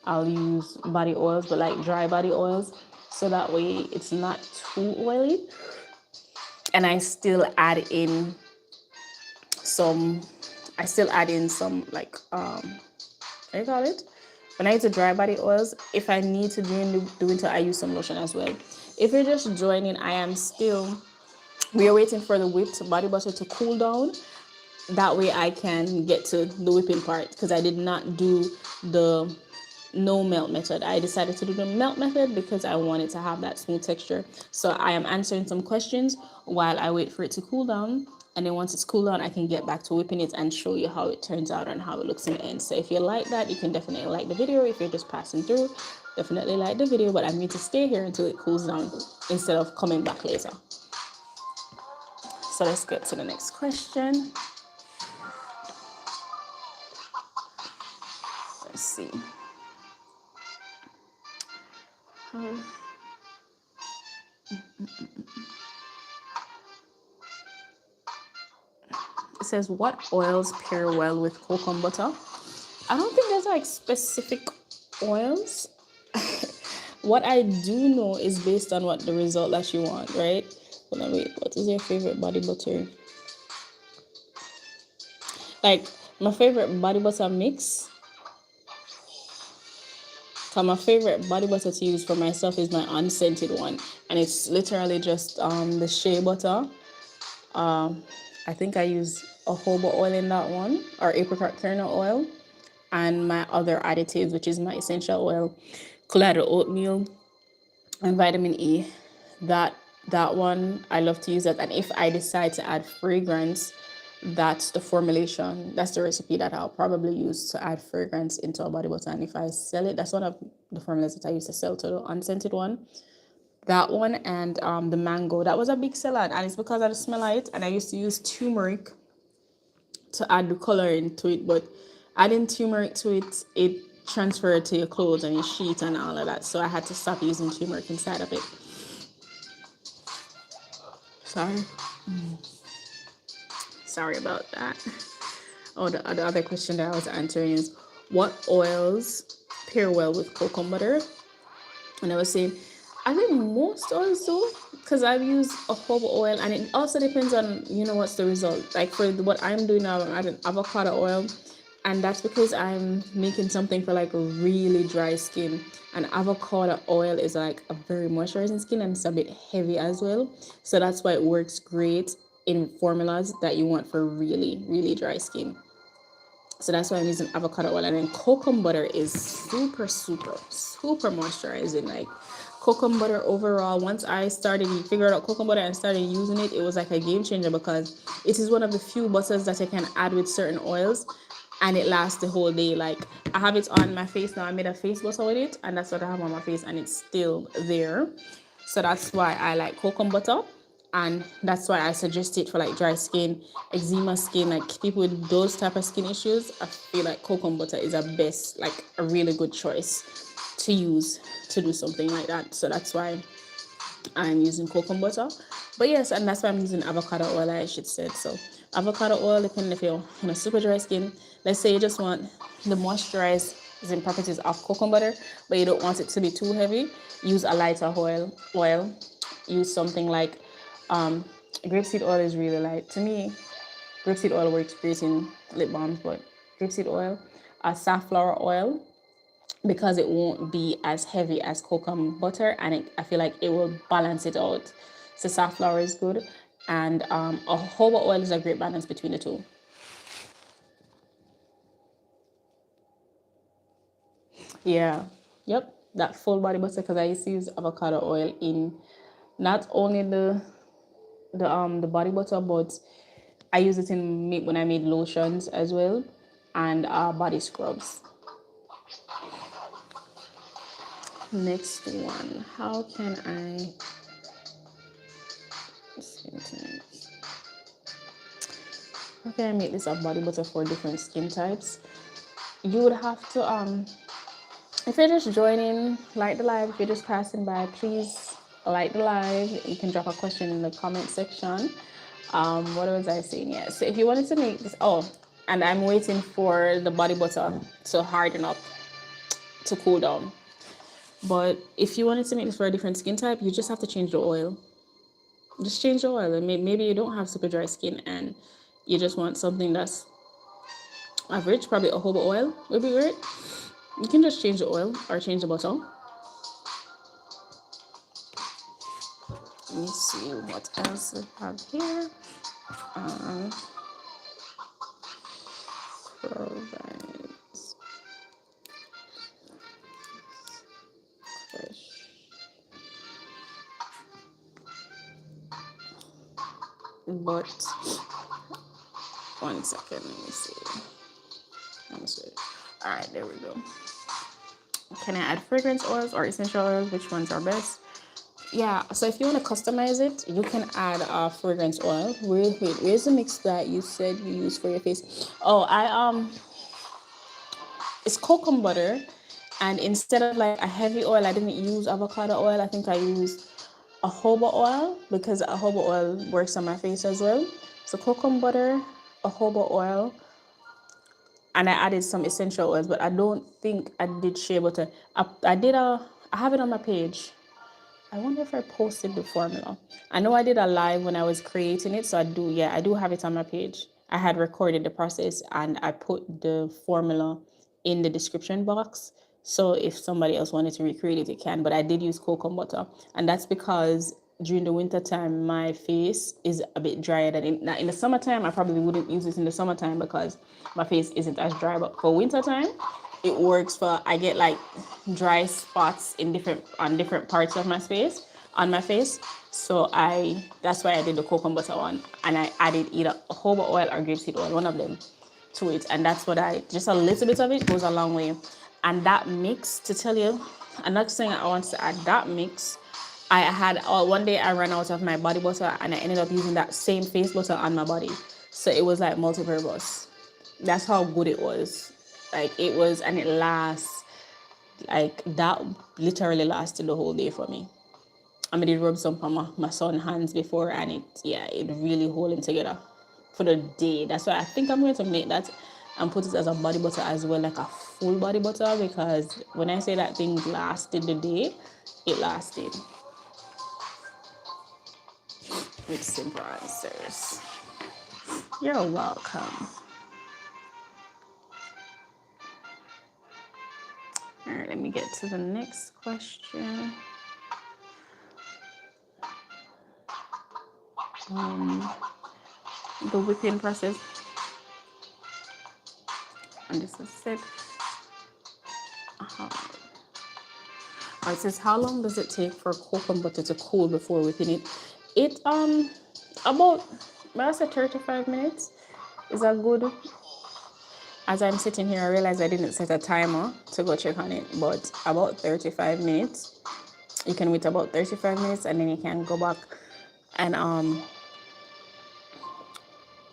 I'll use body oils, but like dry body oils, so that way it's not too oily, and some. I still add in some like what do you call it? When I use the dry body oils, if I need to do it, I use some lotion as well. If you're just joining, we are waiting for the whipped body butter to cool down. That way I can get to the whipping part, because I did not do the no melt method. I decided to do the melt method because I wanted to have that smooth texture. So I am answering some questions while I wait for it to cool down. And then once it's cooled down, I can get back to whipping it and show you how it turns out and how it looks in the end. So if you like that, you can definitely like the video. If you're just passing through, definitely like the video. But I need to stay here until it cools down instead of coming back later. So let's get to the next question. Let's see. It says, what oils pair well with kokum butter? I don't think there's like specific oils. What I do know is based on what the result that you want, right? Hold on, wait, what is your favorite body butter? Like, my favorite body butter mix. So my favorite body butter to use for myself is my unscented one. And it's literally just the shea butter. I think I use jojoba oil in that one, or apricot kernel oil, and my other additives, which is my essential oil, colloidal oatmeal, and vitamin E. That one I love to use that. And if I decide to add fragrance, that's the formulation. That's the recipe that I'll probably use to add fragrance into a body butter. And if I sell it, that's one of the formulas that I used to sell to the unscented one. That one and the mango, that was a big seller, and it's because of the smell of it. And I used to use turmeric to add the color into it, but adding turmeric to it transferred to your clothes and your sheet and all of that. So I had to stop using turmeric inside of it. Sorry about that. Oh, the other question that I was answering is, what oils pair well with kokum butter? And I was saying, I think most oils do, because I've used jojoba oil, and it also depends on, what's the result. Like for what I'm doing now, I'm adding avocado oil, and that's because I'm making something for like a really dry skin. And avocado oil is like a very moisturizing skin, and it's a bit heavy as well. So that's why it works great in formulas that you want for really, really dry skin. So that's why I'm using avocado oil. And then kokum butter is super, super, super moisturizing. Like kokum butter overall, once I figured out kokum butter and started using it, it was like a game changer, because it is one of the few butters that I can add with certain oils and it lasts the whole day. Like I have it on my face now. I made a face butter with it, and that's what I have on my face, and it's still there. So that's why I like kokum butter. And that's why I suggest it for like dry skin, eczema skin, like people with those type of skin issues. I feel like kokum butter is a really good choice to use to do something like that. So that's why I'm using kokum butter. But yes, and that's why I'm using avocado oil, I should say. So avocado oil, depending if you're super dry skin. Let's say you just want the moisturizing properties of kokum butter, but you don't want it to be too heavy. Use a lighter oil. Use something like grapeseed oil is really light. To me, grapeseed oil works great in lip balms, but grapeseed oil, safflower oil, because it won't be as heavy as kokum butter, and I feel like it will balance it out. So safflower is good, and jojoba oil is a great balance between the two. Yeah, yep, that full body butter, because I used to use avocado oil in not only the body butter, but I use it when I made lotions as well, and body scrubs. Next one, how can I make this a body butter for different skin types? you would have to if you're just joining, like the live. If you're just passing by, please like the live. You can drop a question in the comment section. What was I saying? Yeah. So if you wanted to make this, and I'm waiting for the body butter to harden up, to cool down. But if you wanted to make this for a different skin type, you just have to change the oil. Just change the oil, and maybe you don't have super dry skin and you just want something that's average. Probably a jojoba oil would be great. You can just change the oil or change the butter. Let me see what else we have here. Provides fresh. But 1 second, let me see. All right, there we go. Can I add fragrance oils or essential oils? Which ones are best? Yeah, so if you want to customize it, you can add fragrance oil. Wait, where's the mix that you said you use for your face? Oh, it's kokum butter, and instead of like a heavy oil, I didn't use avocado oil. I think I used a jojoba oil because a jojoba oil works on my face as well. So kokum butter, a jojoba oil, and I added some essential oils, but I don't think I did shea butter. I have it on my page. I wonder if I posted the formula. I know I did a live when I was creating it, so I do have it on my page. I had recorded the process and I put the formula in the description box. So if somebody else wanted to recreate it, it can. But I did use cocoa butter, and that's because during the winter time my face is a bit drier than in the summertime. I probably wouldn't use this in the summertime because my face isn't as dry. But for winter time, it works for I get like dry spots in different parts of my face on my face. So that's why I did the cocoa butter one, and I added either jojoba oil or grapeseed oil, one of them, to it. And that's what just a little bit of it goes a long way. And that mix, to tell you, I'm not saying I want to add that mix. I had one day I ran out of my body butter and I ended up using that same face butter on my body. So it was like multi-purpose. That's how good it was. Like it was, and it lasts. Like that literally lasted the whole day for me. I did rub some on my son's hands before, and it really hold him together for the day. That's why I think I'm going to make that and put it as a body butter as well, like a full body butter, because when I say that thing lasted the day, it lasted. With simple answers. You're welcome. All right, let me get to the next question. The whipping process. And this is it. It says, how long does it take for coconut butter to cool before whipping it? It about, I say 35 minutes. Is that good? As I'm sitting here, I realize I didn't set a timer to go check on it, but about 35 minutes. You can wait about 35 minutes and then you can go back and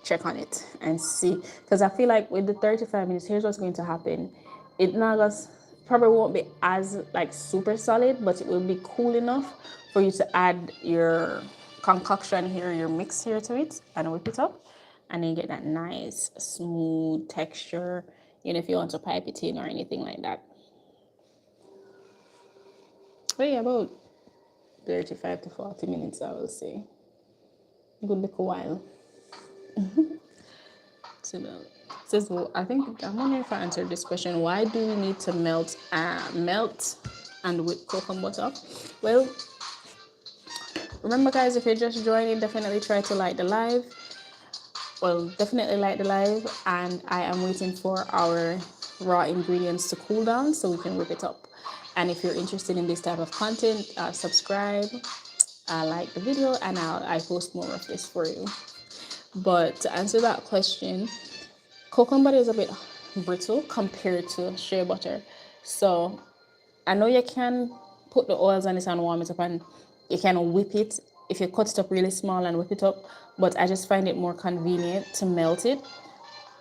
check on it and see. Because I feel like with the 35 minutes, here's what's going to happen. It not just probably won't be as like super solid, but it will be cool enough for you to add your concoction here, your mix here to it, and whip it up, and then you get that nice smooth texture, if you want to pipe it in or anything like that. But yeah, about 35 to 40 minutes, I will say. Good look a while. Says, well, I'm wondering if I answered this question. Why do we need to melt and whip coconut butter? Well, remember guys, if you're just joining, definitely try to like the live. Well, definitely like the live, and I am waiting for our raw ingredients to cool down so we can whip it up. And if you're interested in this type of content, subscribe, like the video, and I post more of this for you. But to answer that question, coconut butter is a bit brittle compared to shea butter. So I know you can put the oils on it and warm it up, and you can whip it if you cut it up really small and whip it up, but I just find it more convenient to melt it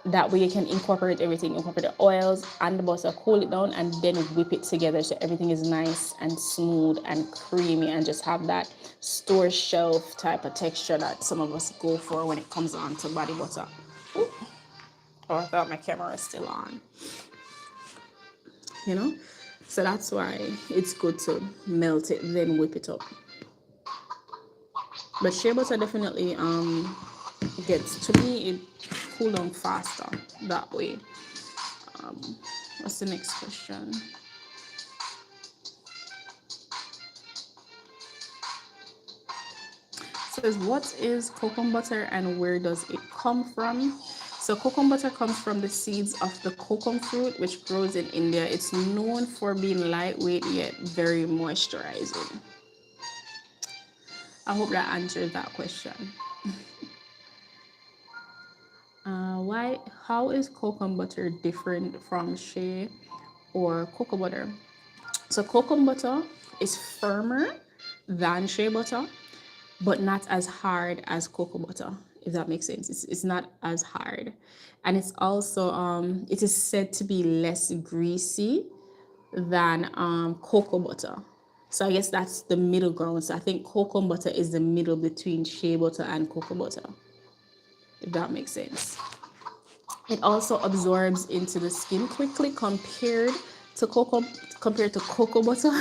That way you can incorporate everything, incorporate the oils and the butter, cool it down, and then whip it together so everything is nice and smooth and creamy, and just have that store shelf type of texture that some of us go for when it comes on to body butter. Ooh. Oh, I thought my camera was still on. You know? So that's why it's good to melt it, then whip it up. But shea butter definitely gets, to me, it cool down faster that way. What's the next question? It says, what is kokum butter and where does it come from? So kokum butter comes from the seeds of the kokum fruit, which grows in India. It's known for being lightweight yet very moisturizing. I hope that answers that question. How is kokum butter different from shea or cocoa butter? So kokum butter is firmer than shea butter, but not as hard as cocoa butter, if that makes sense. It's not as hard. And it's also it is said to be less greasy than cocoa butter. So I guess that's the middle ground. So I think cocoa butter is the middle between shea butter and cocoa butter, if that makes sense. It also absorbs into the skin quickly compared to cocoa butter.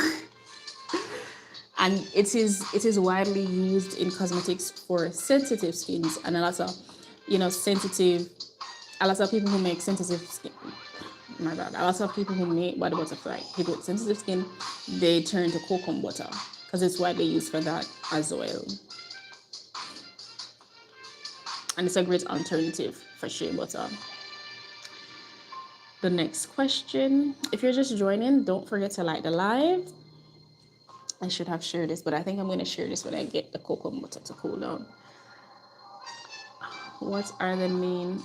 And it is widely used in cosmetics for sensitive skins, and a lot of people who make sensitive skin, my bad, a lot of people who make body butter for like people with sensitive skin, they turn to cocoa butter because it's widely used for that as well. And it's a great alternative for shea butter. The next question, if you're just joining, don't forget to like the live. I should have shared this, but I think I'm going to share this when I get the cocoa butter to cool down. What are the main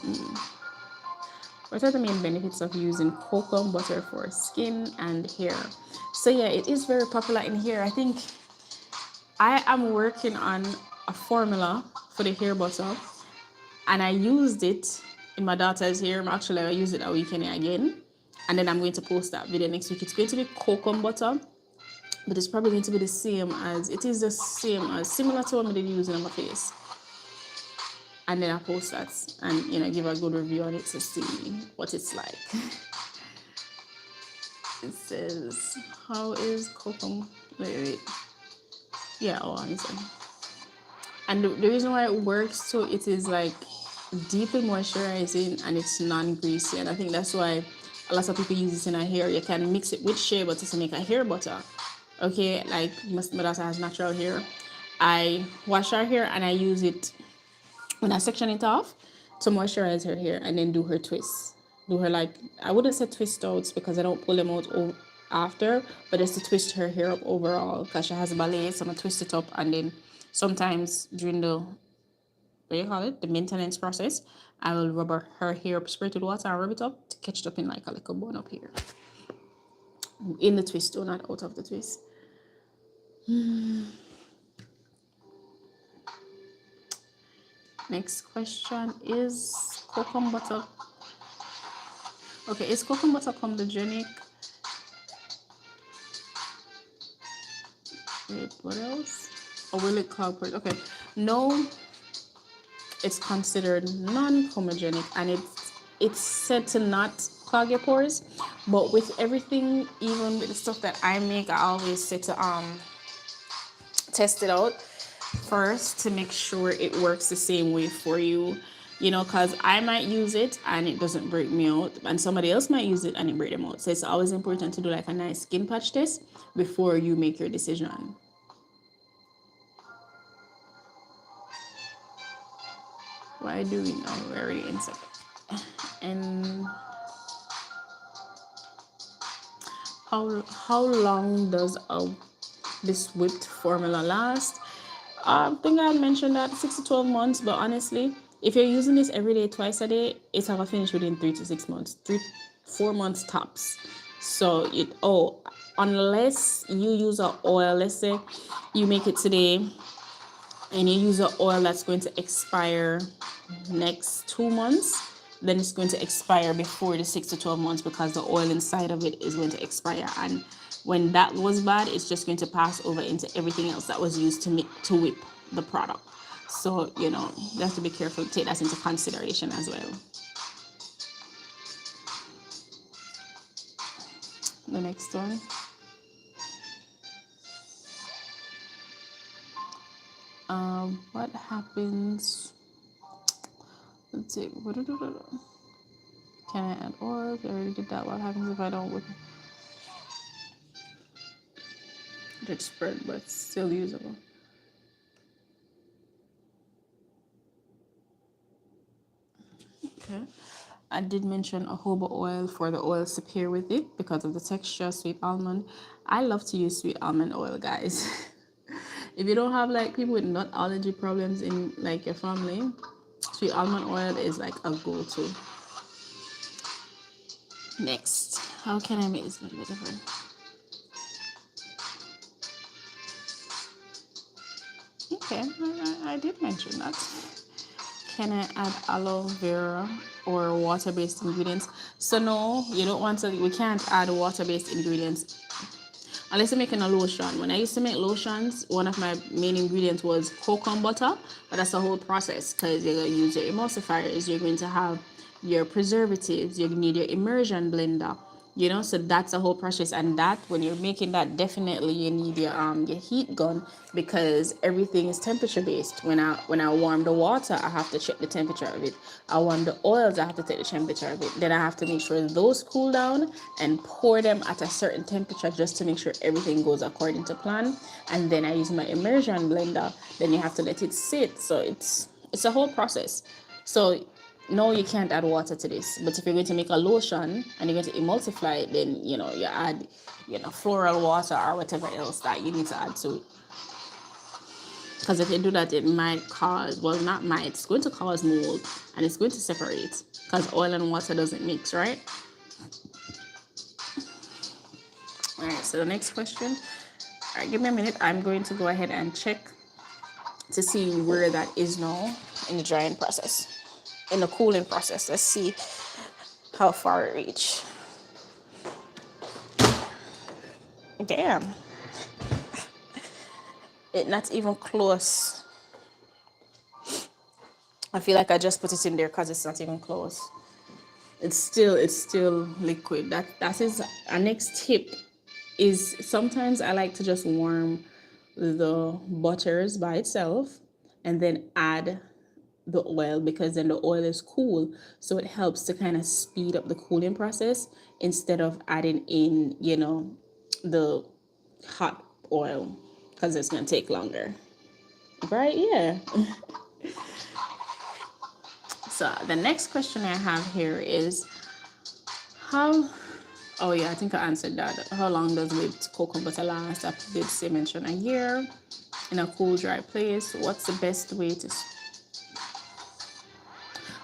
benefits of using cocoa butter for skin and hair? So yeah, it is very popular in hair. I think I am working on a formula for the hair butter, and I used it in my daughter's hair. Actually, I used it a weekend again, and then I'm going to post that video next week. It's going to be cocoa butter, but it's probably going to be the same as similar to what I did using on my face. And then I post that and give a good review on it to see what it's like. It says, how is kokum? Wait. Yeah, honestly. And the reason why it works too, it is like deeply moisturizing and it's non-greasy. And I think that's why a lot of people use this in our hair. You can mix it with shea butter to make a hair butter. Okay, like my daughter has natural hair. I wash her hair and I use it when I section it off to moisturize her hair and then do her twists. Do her I wouldn't say twist outs because I don't pull them out after, but just to twist her hair up overall because she has ballet, so I'm gonna twist it up, and then sometimes during the the maintenance process, I will rub her hair up, spray it with water and rub it up to catch it up in like a little bun up here. In the twist, or not out of the twist. Next question is cocoa butter. Okay, is cocoa butter comedogenic? Wait, what else? Or will it clog pores? Okay, no, it's considered non-comedogenic, and it's said to not clog your pores. But with everything, even with the stuff that I make, I always say to test it out first to make sure it works the same way for you, because I might use it and it doesn't break me out, and somebody else might use it and it break them out. So it's always important to do like a nice skin patch test before you make your decision. Why do we know we're already inside? And how long does this whipped formula last? I think I mentioned that 6 to 12 months, but honestly, if you're using this every day, twice a day, it's gonna finish within 3 to 6 months, 4 months tops. So unless you use an oil, let's say you make it today and you use an oil that's going to expire next 2 months, then it's going to expire before the 6 to 12 months because the oil inside of it is going to expire. And when that was bad, it's just going to pass over into everything else that was used to make to whip the product. So, you know, you have to be careful, take that into consideration as well. The next one. What happens? Let's see. Can I add oil? I already did that. What happens if I don't whip it? It's spread, but it's still usable. Okay. I did mention jojoba oil for the oils to pair with it because of the texture, sweet almond. I love to use sweet almond oil, guys. If you don't have like people with nut allergy problems in like your family, sweet almond oil is like a go-to. Next, how can I make this a little bit different? Okay, I did mention that. Can I add aloe vera or water-based ingredients? So no, you don't want to. We can't add water-based ingredients unless you're making a lotion. When I used to make lotions, one of my main ingredients was kokum butter, but that's a whole process because you're going to use your emulsifiers, you're going to have your preservatives, you need your immersion blender, you know, so that's a whole process. And that when you're making that, definitely you need your heat gun because everything is temperature based. When I warm the water, I have to check the temperature of it. I warm the oils, I have to take the temperature of it. Then I have to make sure those cool down and pour them at a certain temperature just to make sure everything goes according to plan. And then I use my immersion blender. Then you have to let it sit. So it's a whole process. So no, you can't add water to this. But if you're going to make a lotion and you're going to emulsify it, then you know you add, you know, floral water or whatever else that you need to add to it. Because if you do that, it might cause, well, not might, it's going to cause mold and it's going to separate because oil and water doesn't mix, right? All right, so the next question. All right, give me a minute. I'm going to go ahead and check to see where that is now in the drying process, in the cooling process. Let's see how far it reached. Damn. It not even close. I feel like I just put it in there because it's not even close. It's still liquid. That is our next tip. Is sometimes I like to just warm the butters by itself and then add the oil because then the oil is cool, so it helps to kind of speed up the cooling process instead of adding in, you know, the hot oil because it's gonna take longer, right? Yeah. So the next question I have here is how, oh yeah, I think I answered that. How long does whipped cocoa butter last? I did say mention a year in a cool, dry place. What's the best way to,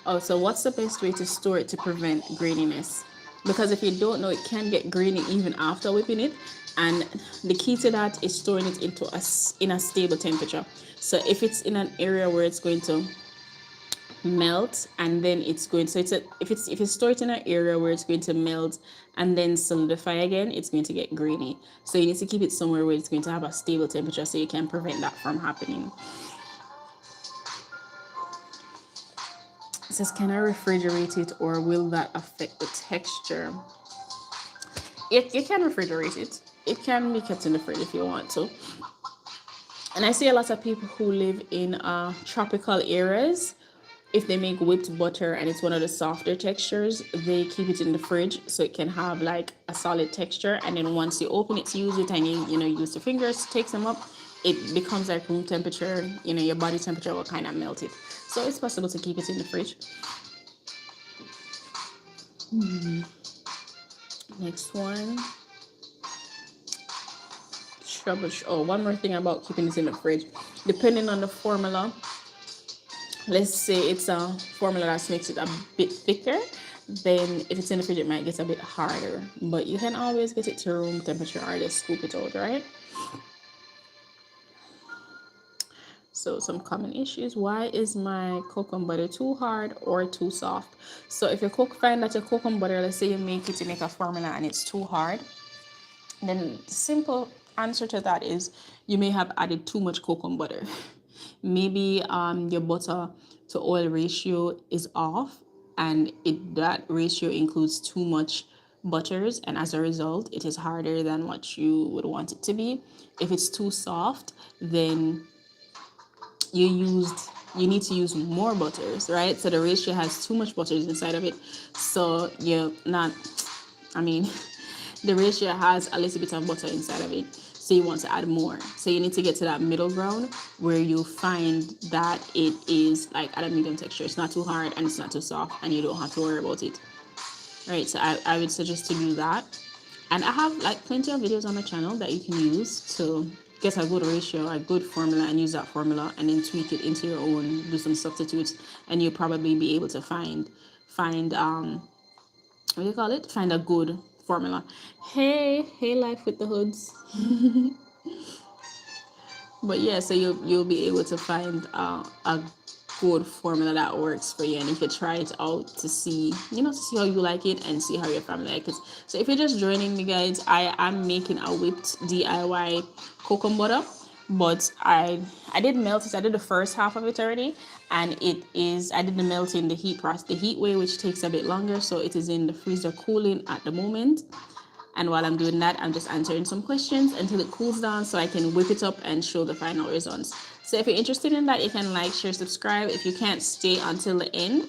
oh, so what's the best way to store it to prevent graininess? Because if you don't know, it can get grainy even after whipping it. And the key to that is storing it in a stable temperature. So if it's in an area where it's going to melt and then it's going, so if you store it in an area where it's going to melt and then solidify again, it's going to get grainy. So you need to keep it somewhere where it's going to have a stable temperature so you can prevent that from happening. It says, can I refrigerate it or will that affect the texture? You can refrigerate it. It can be kept in the fridge if you want to. And I see a lot of people who live in tropical areas, if they make whipped butter and it's one of the softer textures, they keep it in the fridge so it can have like a solid texture. And then once you open it to use it and you use your fingers to take them up, it becomes like room temperature. You know, your body temperature will kind of melt it. So it's possible to keep it in the fridge. Next one. Oh, one more thing about keeping this in the fridge. Depending on the formula, let's say it's a formula that makes it a bit thicker, then if it's in the fridge, it might get a bit harder. But you can always get it to room temperature or just scoop it out, right? So some common issues. Why is my kokum butter too hard or too soft? So if you find that your kokum butter, let's say you make it to make a formula and it's too hard, then the simple answer to that is you may have added too much coconut butter. Maybe your butter to oil ratio is off, and that ratio includes too much butters, and as a result it is harder than what you would want it to be. If it's too soft, then you need to use more butters, right? So the ratio has too much butters inside of it, so you're not, I mean, the ratio has a little bit of butter inside of it, so you want to add more. So you need to get to that middle ground where you find that it is like at a medium texture. It's not too hard and it's not too soft, and you don't have to worry about it. Right, so I would suggest to do that. And I have like plenty of videos on my channel that you can use to get a good ratio, a good formula, and use that formula and then tweak it into your own, do some substitutes, and you'll probably be able to find what do you call it? Find a good formula. Hey, life with the hoods. But yeah, so you'll be able to find a good formula that works for you, and you can try it out to see, to see how you like it and see how your family like it. So if you're just joining me, guys, I am making a whipped DIY cocoa butter, but I did melt it. I did the first half of it already, and I did the melt in the heat process, the heat way, which takes a bit longer, so it is in the freezer cooling at the moment. And while I'm doing that, I'm just answering some questions until it cools down so I can whip it up and show the final results. So if you're interested in that, you can like, share, subscribe. If you can't stay until the end,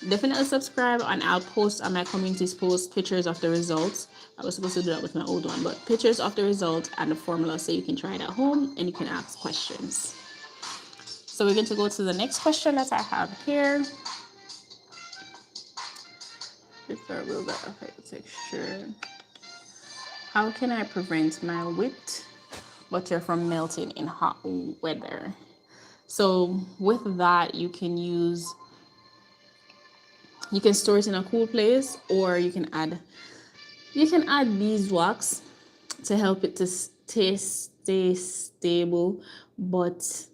definitely subscribe, and I'll post on my community's post pictures of the results. I was supposed to do that with my old one, but pictures of the result and the formula so you can try it at home and you can ask questions. So we're going to go to the next question that I have here. Will that affect the texture? How can I prevent my whipped butter from melting in hot weather? So with that, you can store it in a cool place, or you can add beeswax to help it to stay stable. But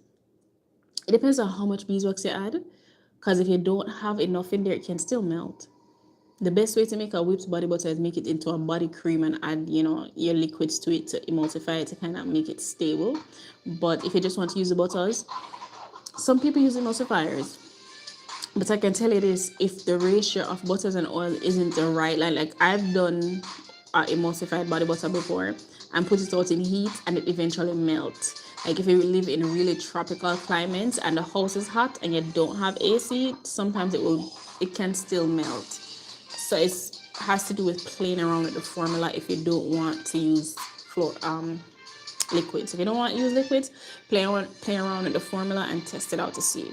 it depends on how much beeswax you add, because if you don't have enough in there, it can still melt. The best way to make a whipped body butter is make it into a body cream and add, your liquids to it to emulsify it to kind of make it stable. But if you just want to use the butters, some people use emulsifiers. But I can tell you this, if the ratio of butters and oil isn't the right line, like I've done emulsified body butter before and put it out in heat and it eventually melts. Like if you live in really tropical climates and the house is hot and you don't have AC, sometimes it can still melt. So it has to do with playing around with the formula if you don't want to use liquids. If you don't want to use liquids, play around with the formula and test it out to see.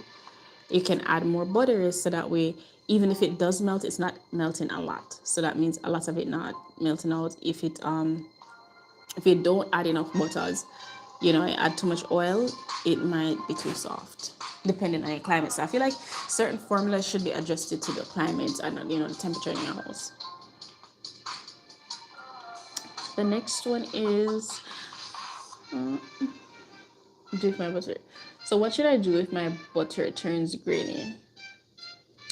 You can add more butter, so that way, even if it does melt, it's not melting a lot. So that means a lot of it not melting out. If you don't add enough butters, add too much oil, it might be too soft, depending on your climate. So I feel like certain formulas should be adjusted to the climate and the temperature in your house. The next one is do my butter. So what should I do if my butter turns grainy?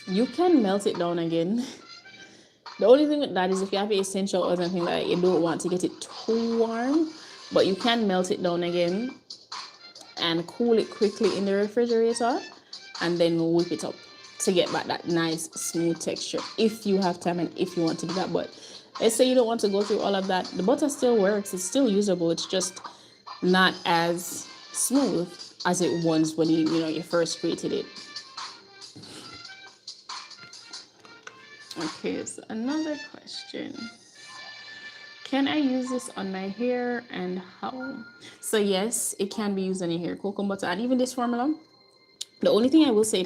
You can melt it down again. The only thing with that is if you have essential oils and things like that, you don't want to get it too warm, but you can melt it down again and cool it quickly in the refrigerator and then whip it up to get back that nice smooth texture if you have time and if you want to do that. But let's say you don't want to go through all of that, the butter still works, it's still usable, it's just not as smooth as it was when you first created it. Okay, so another question. Can I use this on my hair and how? So yes, it can be used on your hair, cocoa butter, and even this formula. The only thing I will say,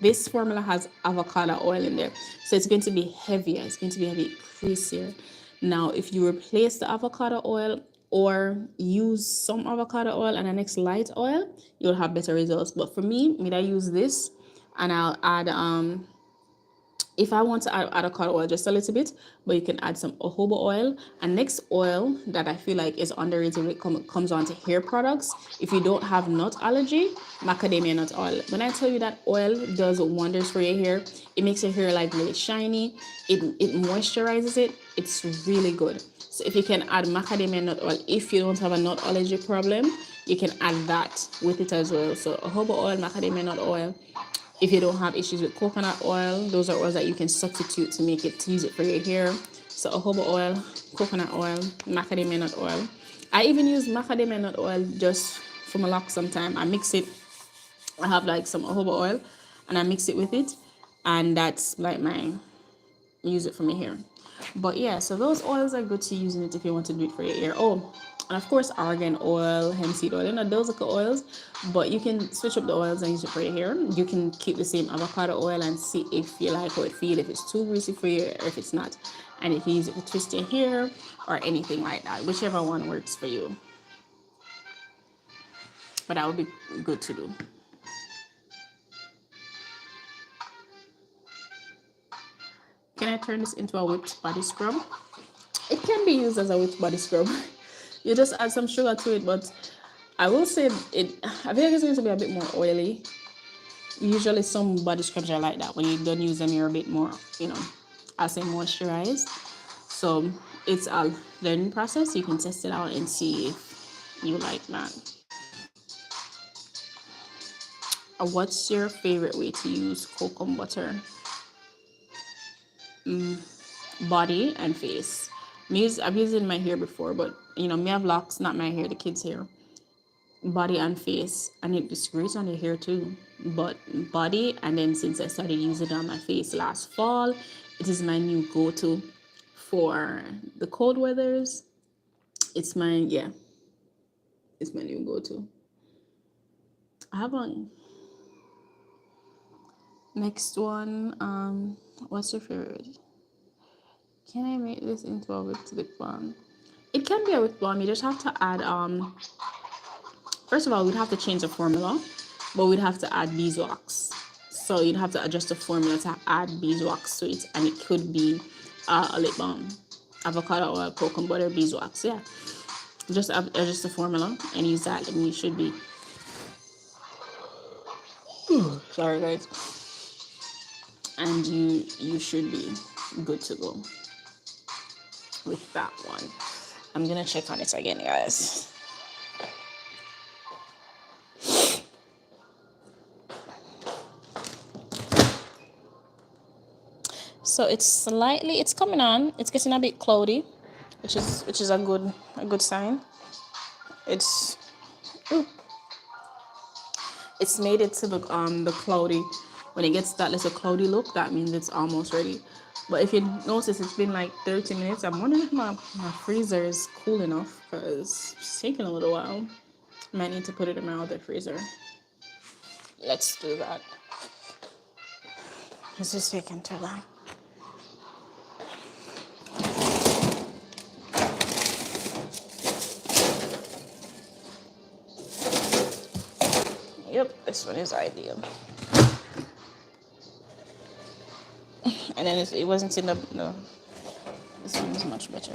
this formula has avocado oil in there, so it's going to be heavier. It's going to be a bit greasier. Now, if you replace the avocado oil or use some avocado oil and the next light oil, you'll have better results. But for me, I use this, and I'll add If I want to add avocado oil, just a little bit, but you can add some jojoba oil. And next oil that I feel like is underrated when it comes on to hair products, if you don't have nut allergy, macadamia nut oil. When I tell you that oil does wonders for your hair, it makes your hair like really shiny. It moisturizes it. It's really good. So if you can add macadamia nut oil, if you don't have a nut allergy problem, you can add that with it as well. So jojoba oil, macadamia nut oil. If you don't have issues with coconut oil, those are oils that you can substitute to make it, to use it for your hair. So jojoba oil, coconut oil, macadamia nut oil. I even use macadamia nut oil just for my locks sometimes. I mix it. I have like some jojoba oil and I mix it with it. And that's like my, use it for my hair. But yeah, so those oils are good to use in it if you want to do it for your hair. Oh, and of course argan oil, hemp seed oil. You know, those are the oils, but you can switch up the oils and use it for your hair. You can keep the same avocado oil and see if you like how it feels, if it's too greasy for you or if it's not. And if you use it to twist your hair or anything like that, whichever one works for you. But that would be good to do. Can I turn this into a whipped body scrub? It can be used as a whipped body scrub. You just add some sugar to it, but I will say it. I feel like it's going to be a bit more oily. Usually, some body scrubs are like that. When you don't use them, you're a bit more, I'll say moisturized. So it's a learning process. You can test it out and see if you like that. What's your favorite way to use kokum butter? Body and face. I've used it in my hair before, but me have locks, not my hair, the kids' hair. Body and face, and it is great on your hair too, but body. And then since I started using it on my face last fall, it is my new go-to for the cold weathers. It's my it's my new go-to. I have one. Next one, what's your favorite? Can I make this into a whipped lip balm? It can be a whipped balm. You just have to add first of all, we'd have to change the formula, but we'd have to add beeswax. So you'd have to adjust the formula to add beeswax to it, and it could be a lip balm, avocado oil, coconut butter, beeswax. Yeah, just adjust the formula and use that, and you should be. Sorry, guys. And you should be good to go with that one. I'm gonna check on it again, guys. So it's coming on. It's getting a bit cloudy, which is a good sign. It's it's made it to the cloudy. When it gets that little cloudy look, that means it's almost ready. But if you notice, it's been like 30 minutes. I'm wondering if my freezer is cool enough, because it's taking a little while. Might need to put it in my other freezer. Let's do that. This is taking too long. Yep, this one is ideal. And then it wasn't in the no. This one is much better.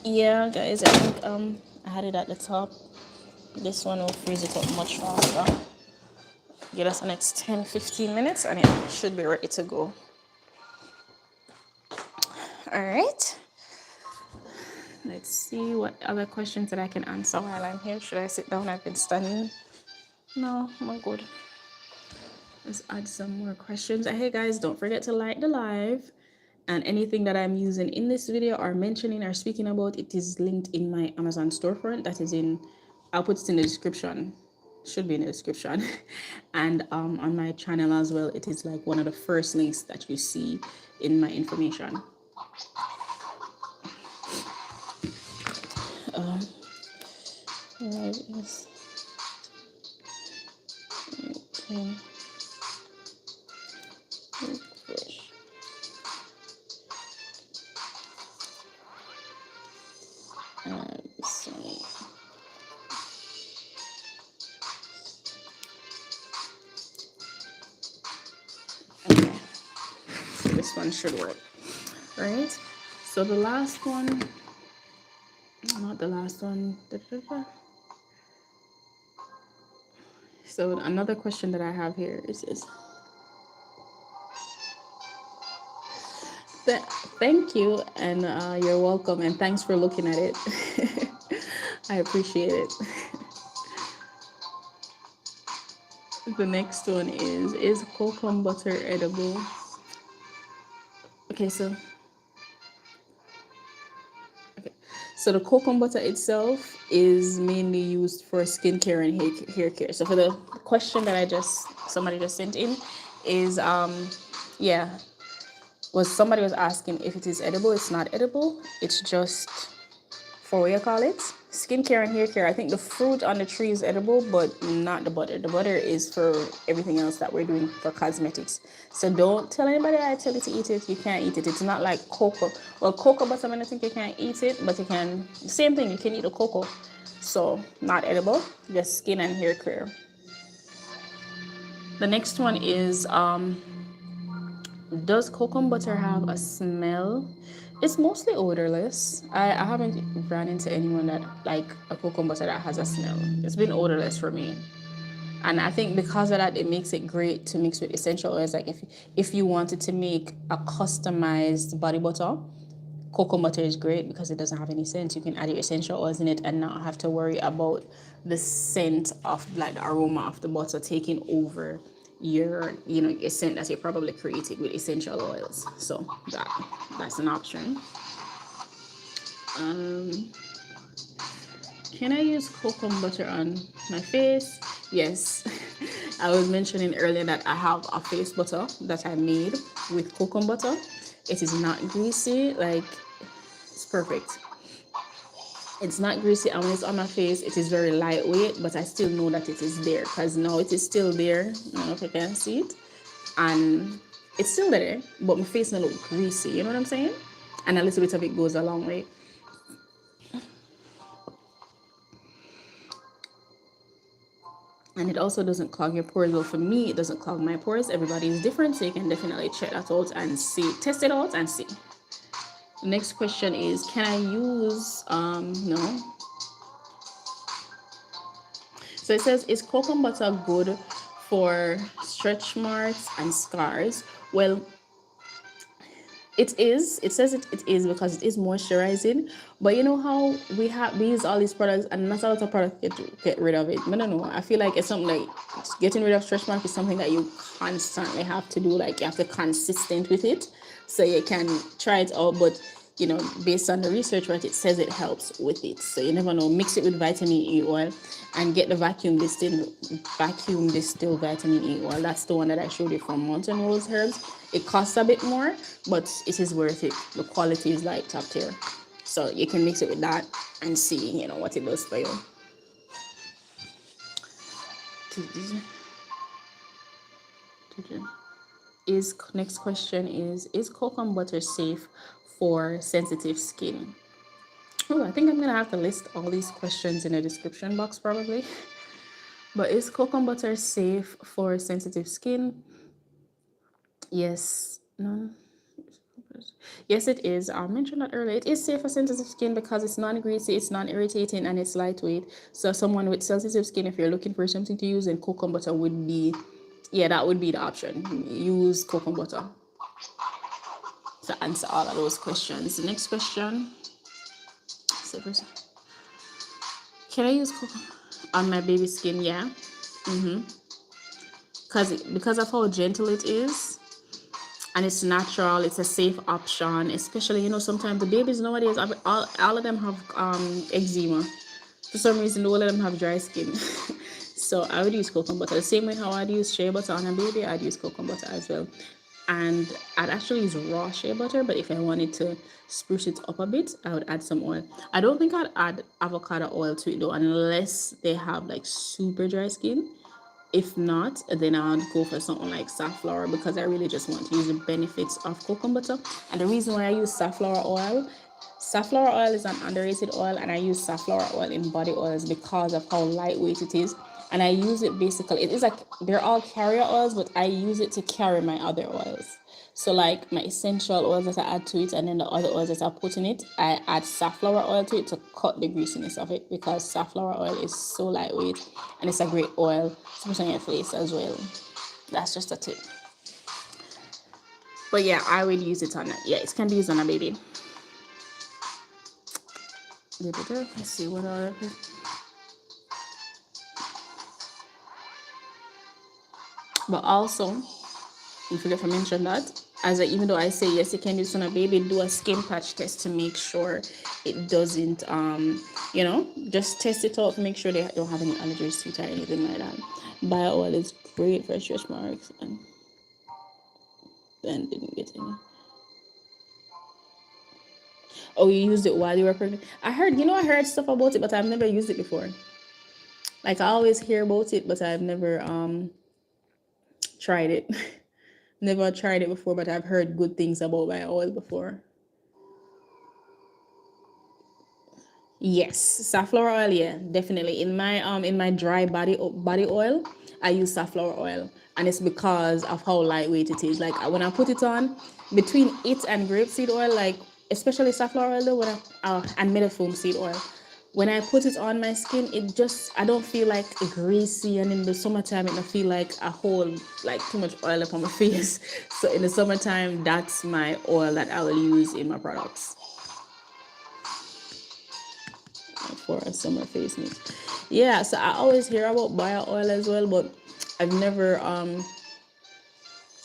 Yeah, guys, I think I had it at the top. This one will freeze it up much faster. Give us the next 10-15 minutes and it should be ready to go. All right. Let's see what other questions that I can answer while I'm here. Should I sit down? I've been standing. No, I'm good. Let's add some more questions. Hey guys, don't forget to like the live. And anything that I'm using in this video or mentioning or speaking about, it is linked in my Amazon storefront. That is I'll put it in the description. Should be in the description. And on my channel as well, it is like one of the first links that you see in my information. Where is okay. Fish. one should work, right? So the last one, not the last one. So another question that I have here is this. Thank you, and you're welcome, and thanks for looking at it. I appreciate it. The next one is kokum butter edible? Okay, so the kokum butter itself is mainly used for skincare and hair care. So for the question that somebody just sent in is yeah, somebody was asking if it is edible. It's not edible. It's just for what you call it, skincare and hair care. I think the fruit on the tree is edible, but not the butter. The butter is for everything else that we're doing for cosmetics. So don't tell anybody I tell you to eat it. You can't eat it. It's not like cocoa. Well, cocoa butter, I think you can't eat it, but you can, same thing, you can eat the cocoa. So not edible, just skin and hair care. The next one is does kokum butter have a smell? It's mostly odorless. I haven't run into anyone that like a kokum butter that has a smell. It's been odorless for me. And I think because of that, it makes it great to mix with essential oils. Like if you wanted to make a customized body butter, kokum butter is great because it doesn't have any scent. You can add your essential oils in it and not have to worry about the scent of like the aroma of the butter taking over your scent that you're probably creating with essential oils. So that's an option. Can I use kokum butter on my face? Yes. I was mentioning earlier that I have a face butter that I made with kokum butter. It is not greasy, like it's perfect. It's not greasy, and when it's on my face, it is very lightweight, but I still know that it is there because now it is still there. I don't know if you can see it. And it's still there, but my face doesn't look greasy, you know what I'm saying? And a little bit of it goes a long way. And it also doesn't clog your pores. Well, for me, it doesn't clog my pores. Everybody is different, so you can definitely check that out and see, test it out and see. The next question is, can I use, no. So it says, is kokum butter good for stretch marks and scars? Well, it is. It says it is because it is moisturizing. But you know how we use all these products and not a lot of products get rid of it. I don't know. I feel like it's something like getting rid of stretch mark is something that you constantly have to do. Like you have to be consistent with it. So you can try it out, but based on the research, right, it says it helps with it. So you never know. Mix it with vitamin E oil and get the vacuum distilled vitamin E oil. That's the one that I showed you from Mountain Rose Herbs. It costs a bit more, but it is worth it. The quality is like top tier. So you can mix it with that and see, what it does for you. Next question is kokum butter safe for sensitive skin? Oh, I think I'm gonna have to list all these questions in the description box probably. But is kokum butter safe for sensitive skin? Yes. No. Yes, it is. I mentioned that earlier. It is safe for sensitive skin because it's non-greasy, it's non-irritating, and it's lightweight. So someone with sensitive skin, if you're looking for something to use, then kokum butter would be, that would be the option. Use kokum butter to answer all of those questions. The next question. Can I use kokum on my baby skin? Yeah. Because of how gentle it is. And it's natural, it's a safe option, especially, sometimes the babies nowadays, all of them have eczema. For some reason, all of them have dry skin. So I would use kokum butter. The same way how I'd use shea butter on a baby, I'd use kokum butter as well. And I'd actually use raw shea butter, but if I wanted to spruce it up a bit, I would add some oil. I don't think I'd add avocado oil to it though, unless they have like super dry skin. If not, then I would go for something like safflower because I really just want to use the benefits of kokum butter. And the reason why I use safflower oil is an underrated oil, and I use safflower oil in body oils because of how lightweight it is. And I use it basically, it is like, they're all carrier oils, but I use it to carry my other oils. So like my essential oils that I add to it, and then the other oils that I put in it, I add safflower oil to it to cut the greasiness of it, because safflower oil is so lightweight and it's a great oil to put on your face as well. That's just a tip. But yeah, I would use it on it. Yeah, it can be used on a baby. Let's see what other. But also, you forget to mention that, even though I say yes, you can use on a baby, do a skin patch test to make sure it doesn't, just test it out to make sure they don't have any allergies to it or anything like that. Bio oil is great for stretch marks, and then didn't get any. Oh, you used it while you were pregnant? I heard stuff about it, but I've never used it before. Like, I always hear about it, but I've never tried it. Never tried it before, but I've heard good things about bio oil before. Yes, safflower oil, yeah, definitely. In my dry body oil, I use safflower oil, and it's because of how lightweight it is. Like, when I put it on, between it and grapeseed oil, like especially safflower oil, though, and meadowfoam seed oil, when I put it on my skin, I don't feel like greasy, and in the summertime, it don't feel like a whole, like too much oil up on my face. So in the summertime, that's my oil that I will use in my products for a summer face mist. Yeah, so I always hear about bio oil as well, but I've never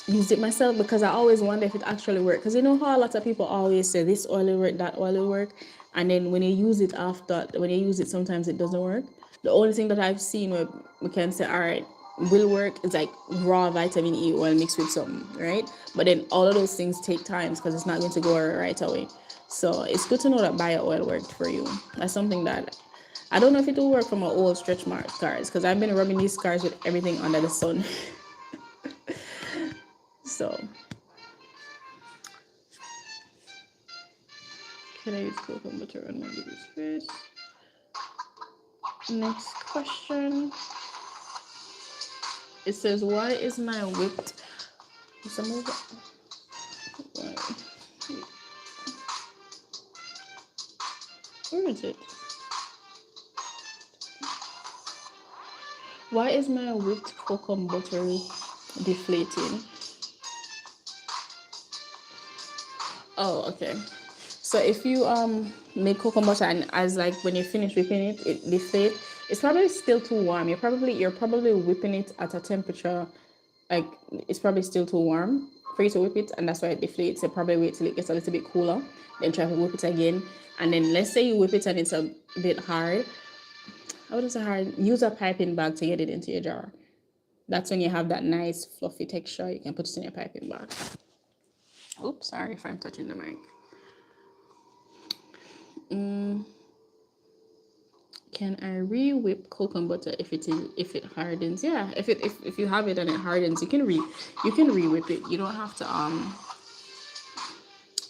used it myself, because I always wonder if it actually works. Because you know how a lot of people always say this oil will work, that oil will work, and then when you use it sometimes it doesn't work. The only thing that I've seen where we can say, all right, will work is like raw vitamin E oil mixed with something, right? But then all of those things take time, because it's not going to go right away. So it's good to know that bio oil worked for you. That's something that I don't know if it will work for my old stretch mark scars, because I've been rubbing these scars with everything under the sun. So, can I use coconut butter on my baby's face? Next question. It says, why is my whipped... Where is it? Why is my whipped cocoa butter deflating? Oh, okay. So if you make cocoa butter, and as like when you finish whipping it, it deflates. It's probably still too warm. You're probably whipping it at a temperature, like it's probably still too warm for you to whip it, and that's why it deflates. So probably wait till it gets a little bit cooler, then try to whip it again. And then let's say you whip it and it's a bit hard. How does it hard? Use a piping bag to get it into your jar. That's when you have that nice fluffy texture. You can put it in your piping bag. Oops, sorry if I'm touching the mic. Can I re-whip cocoa butter if it hardens? Yeah, if you have it and it hardens, you can re-whip it. You don't have to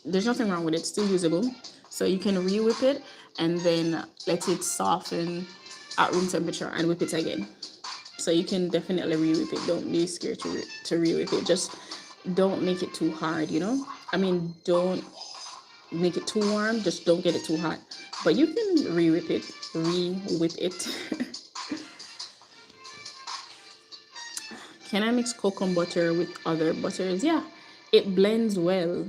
there's nothing wrong with it. It's still usable. So you can re-whip it and then let it soften at room temperature and whip it again. So you can definitely re-whip it. Don't be scared to re-whip it. Just don't make it too hard, don't make it too warm, just don't get it too hot. But you can re-whip it. Can I mix cocoa butter with other butters? Yeah, it blends well.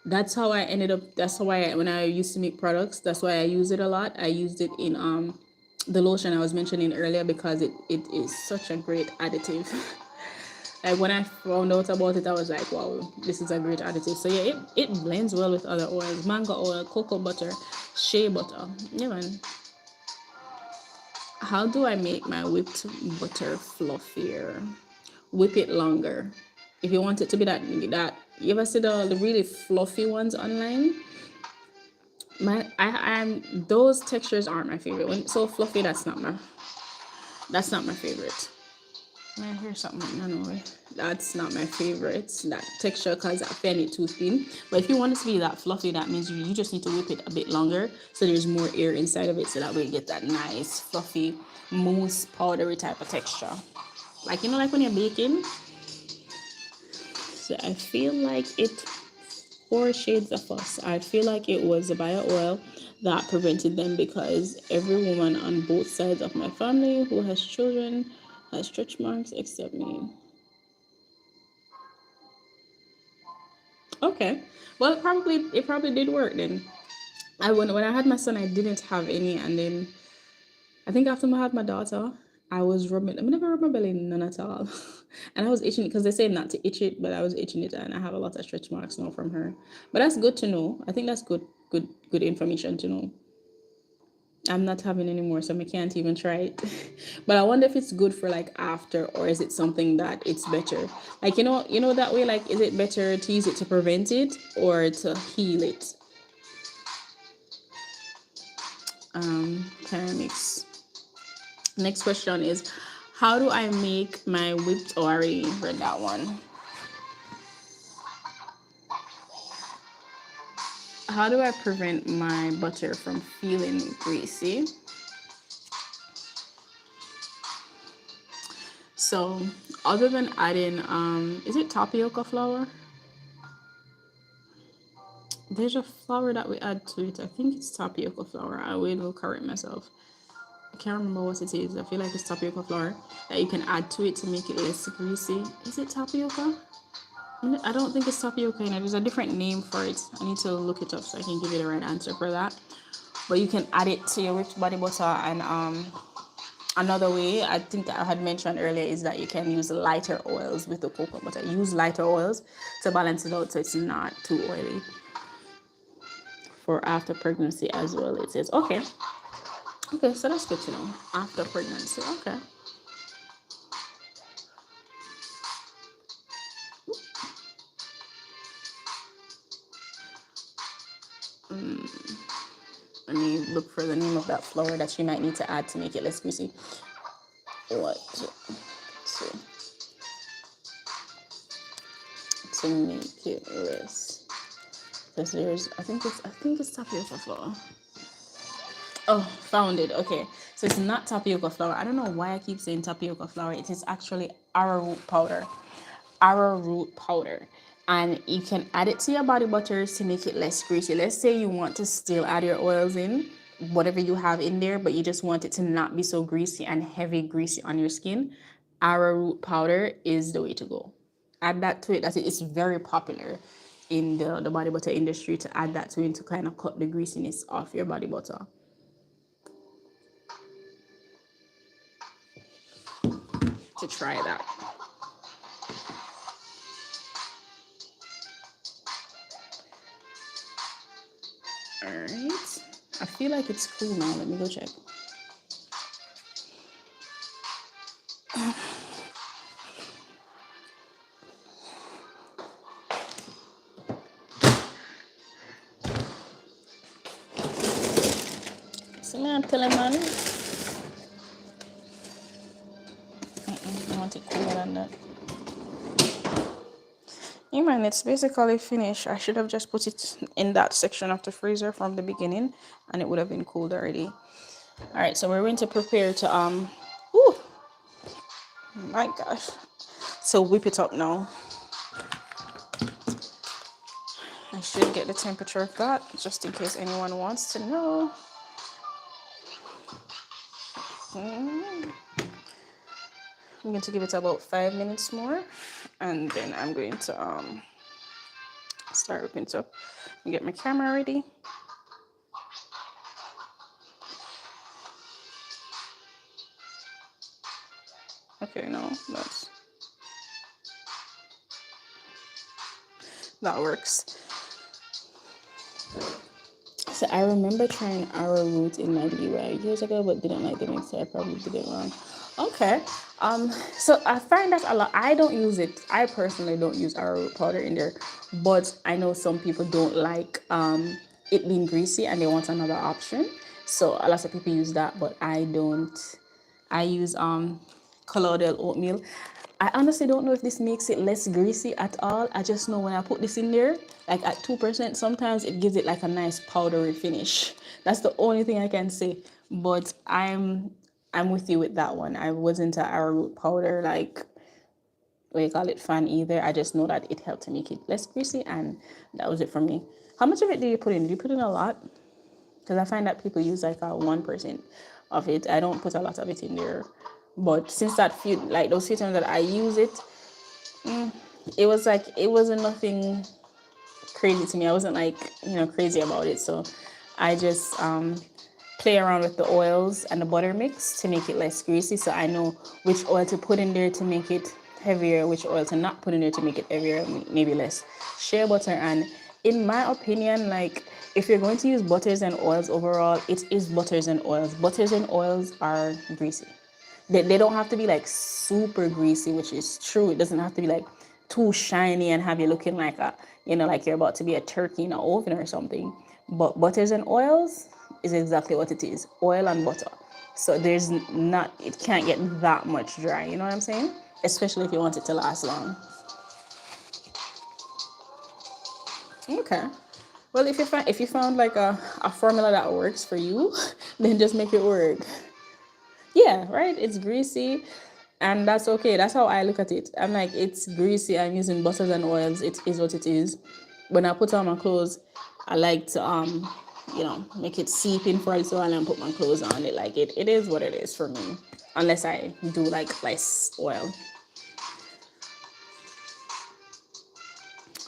That's how when I used to make products, that's why I use it a lot. I used it in the lotion I was mentioning earlier, because it is such a great additive. Like when I found out about it, I was like, wow, this is a great additive. So yeah, it blends well with other oils. Mango oil, cocoa butter, shea butter. Yeah, man. How do I make my whipped butter fluffier? Whip it longer. If you want it to be that, you ever see the really fluffy ones online? I'm those textures aren't my favorite. When it's so fluffy, that's not my favorite. I hear something. No, that's not my favorite. That texture, because I find it too thin. But if you want it to be that fluffy, that means you just need to whip it a bit longer, so there's more air inside of it, so that way you get that nice fluffy mousse powdery type of texture. Like like when you're baking. So I feel like it, 4 shades of us. I feel like it was the bio oil that prevented them, because every woman on both sides of my family who has children has stretch marks except me. Okay. Well, it probably did work then. When I had my son, I didn't have any, and then I think after I had my daughter, I was rubbing. I never rub my belly none at all, and I was itching because they say not to itch it, but I was itching it, and I have a lot of stretch marks now from her. But that's good to know. I think that's good information to know. I'm not having any more, so I can't even try it. But I wonder if it's good for like after, or is it something that it's better? Like that way. Like, is it better to use it to prevent it or to heal it? Okay, next question is, how do I make my whipped? Oh, I already read that one. How do I prevent my butter from feeling greasy? So, other than adding, is it tapioca flour? There's a flour that we add to it. I think it's tapioca flour. I will correct myself. I can't remember what it is. I feel like it's tapioca flour that you can add to it to make it less greasy. Is it tapioca? I don't think it's tapioca. There's a different name for it. I need to look it up so I can give you the right answer for that. But you can add it to your whipped body butter. And another way I think that I had mentioned earlier is that you can use lighter oils with the coconut butter. Use lighter oils to balance it out so it's not too oily. For after pregnancy as well, it says. Okay, so that's good to know. After pregnancy. Okay. Let me look for the name of that flour that you might need to add to make it less greasy. What to make it less? Because I think it's tapioca flour. Oh, found it. Okay, so it's not tapioca flour. I don't know why I keep saying tapioca flour. It is actually arrowroot powder. Arrowroot powder. And you can add it to your body butters to make it less greasy. Let's say you want to still add your oils in, whatever you have in there, but you just want it to not be so greasy and heavy greasy on your skin. Arrowroot powder is the way to go. Add that to it. It's very popular in the body butter industry to add that to it to kind of cut the greasiness off your body butter. To try that. All right. I feel like it's cool now. Let me go check. So I'm telling man. I want it cooler than that. Yeah, man, it's basically finished. I should have just put it in that section of the freezer from the beginning, and it would have been cooled already. All right, so we're going to prepare to ooh, my gosh. So whip it up now. I should get the temperature of that just in case anyone wants to know. I'm going to give it about 5 minutes more, and then I'm going to start whipping it up and get my camera ready. Okay, no, that works. So I remember trying arrowroot in my DIY years ago, but didn't like the mix, so I probably did it wrong. Okay. So I find that a lot. I don't use it. I personally don't use arrowroot powder in there, but I know some people don't like it being greasy and they want another option. So a lot of people use that, but I don't. I use colloidal oatmeal. I honestly don't know if this makes it less greasy at all. I just know when I put this in there, like at 2%, sometimes it gives it like a nice powdery finish. That's the only thing I can say. But I'm with you with that one. I wasn't an arrowroot powder like what you call it, fan either. I just know that it helped to make it less greasy, and that was it for me. How much of it do you put in? Do you put in a lot? Because I find that people use like a 1% of it. I don't put a lot of it in there, but since that few, like those few times that I use it, it was like it wasn't nothing crazy to me. I wasn't like, crazy about it. So I just play around with the oils and the butter mix to make it less greasy. So I know which oil to put in there to make it heavier, which oil to not put in there to make it heavier, maybe less shea butter. And in my opinion, like if you're going to use butters and oils overall, it is butters and oils. Butters and oils are greasy. They don't have to be like super greasy, which is true. It doesn't have to be like too shiny and have you looking like like you're about to be a turkey in an oven or something. But butters and oils is exactly what it is, oil and butter. So it can't get that much dry, you know what I'm saying? Especially if you want it to last long. Okay. Well, if you found like a formula that works for you, then just make it work. Yeah, right? It's greasy, and that's okay. That's how I look at it. I'm like, it's greasy. I'm using butters and oils. It is what it is. When I put on my clothes, I like to make it seep in for a little while and put my clothes on. It is what it is for me. Unless I do like less oil.